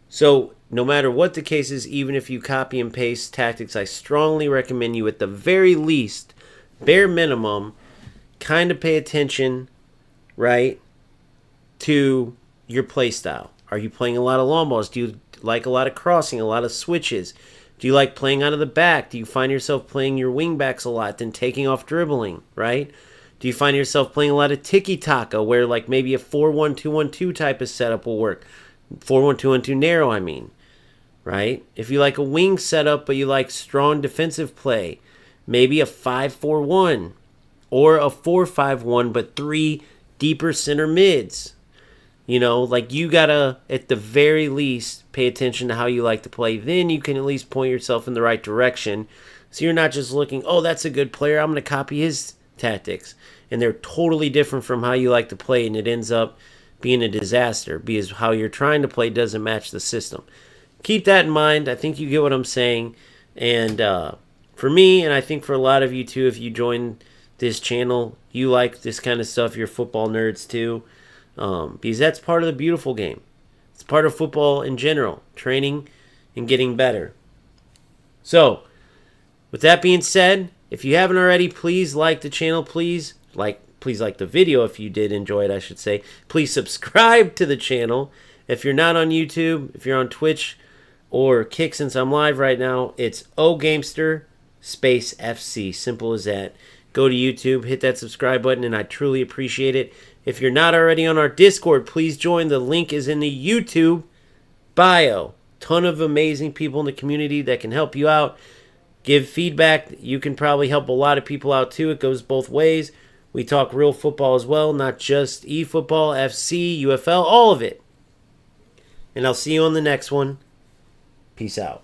So no matter what the case is, even if you copy and paste tactics, I strongly recommend you at the very least, bare minimum, kind of pay attention, right, to your play style. Are you playing a lot of long balls? Do you like a lot of crossing, a lot of switches? Do you like playing out of the back? Do you find yourself playing your wing backs a lot, then taking off dribbling, right? Do you find yourself playing a lot of tiki-taka, where like maybe a 4-1-2-1-2 type of setup will work? 4-1-2-1-2 narrow, I mean, right? If you like a wing setup, but you like strong defensive play, maybe a 5-4-1 or a 4-5-1, but 3 deeper center mids. You gotta, at the very least, pay attention to how you like to play. Then you can at least point yourself in the right direction. So you're not just looking, oh, that's a good player, I'm going to copy his tactics. And they're totally different from how you like to play, and it ends up being a disaster because how you're trying to play doesn't match the system. Keep that in mind. I think you get what I'm saying. And for me, and I think for a lot of you too, if you join this channel, you like this kind of stuff, you're football nerds too. Because that's part of the beautiful game. It's part of football in general, training and getting better. So, with that being said, if you haven't already, please like the channel. Please like the video if you did enjoy it, I should say. Please subscribe to the channel. If you're not on YouTube, if you're on Twitch or Kick, since I'm live right now, it's OGamester space FC. Simple as that. Go to YouTube, hit that subscribe button, and I truly appreciate it. If you're not already on our Discord, please join. The link is in the YouTube bio. Ton of amazing people in the community that can help you out. Give feedback. You can probably help a lot of people out too. It goes both ways. We talk real football as well, not just eFootball, FC, UFL, all of it. And I'll see you on the next one. Peace out.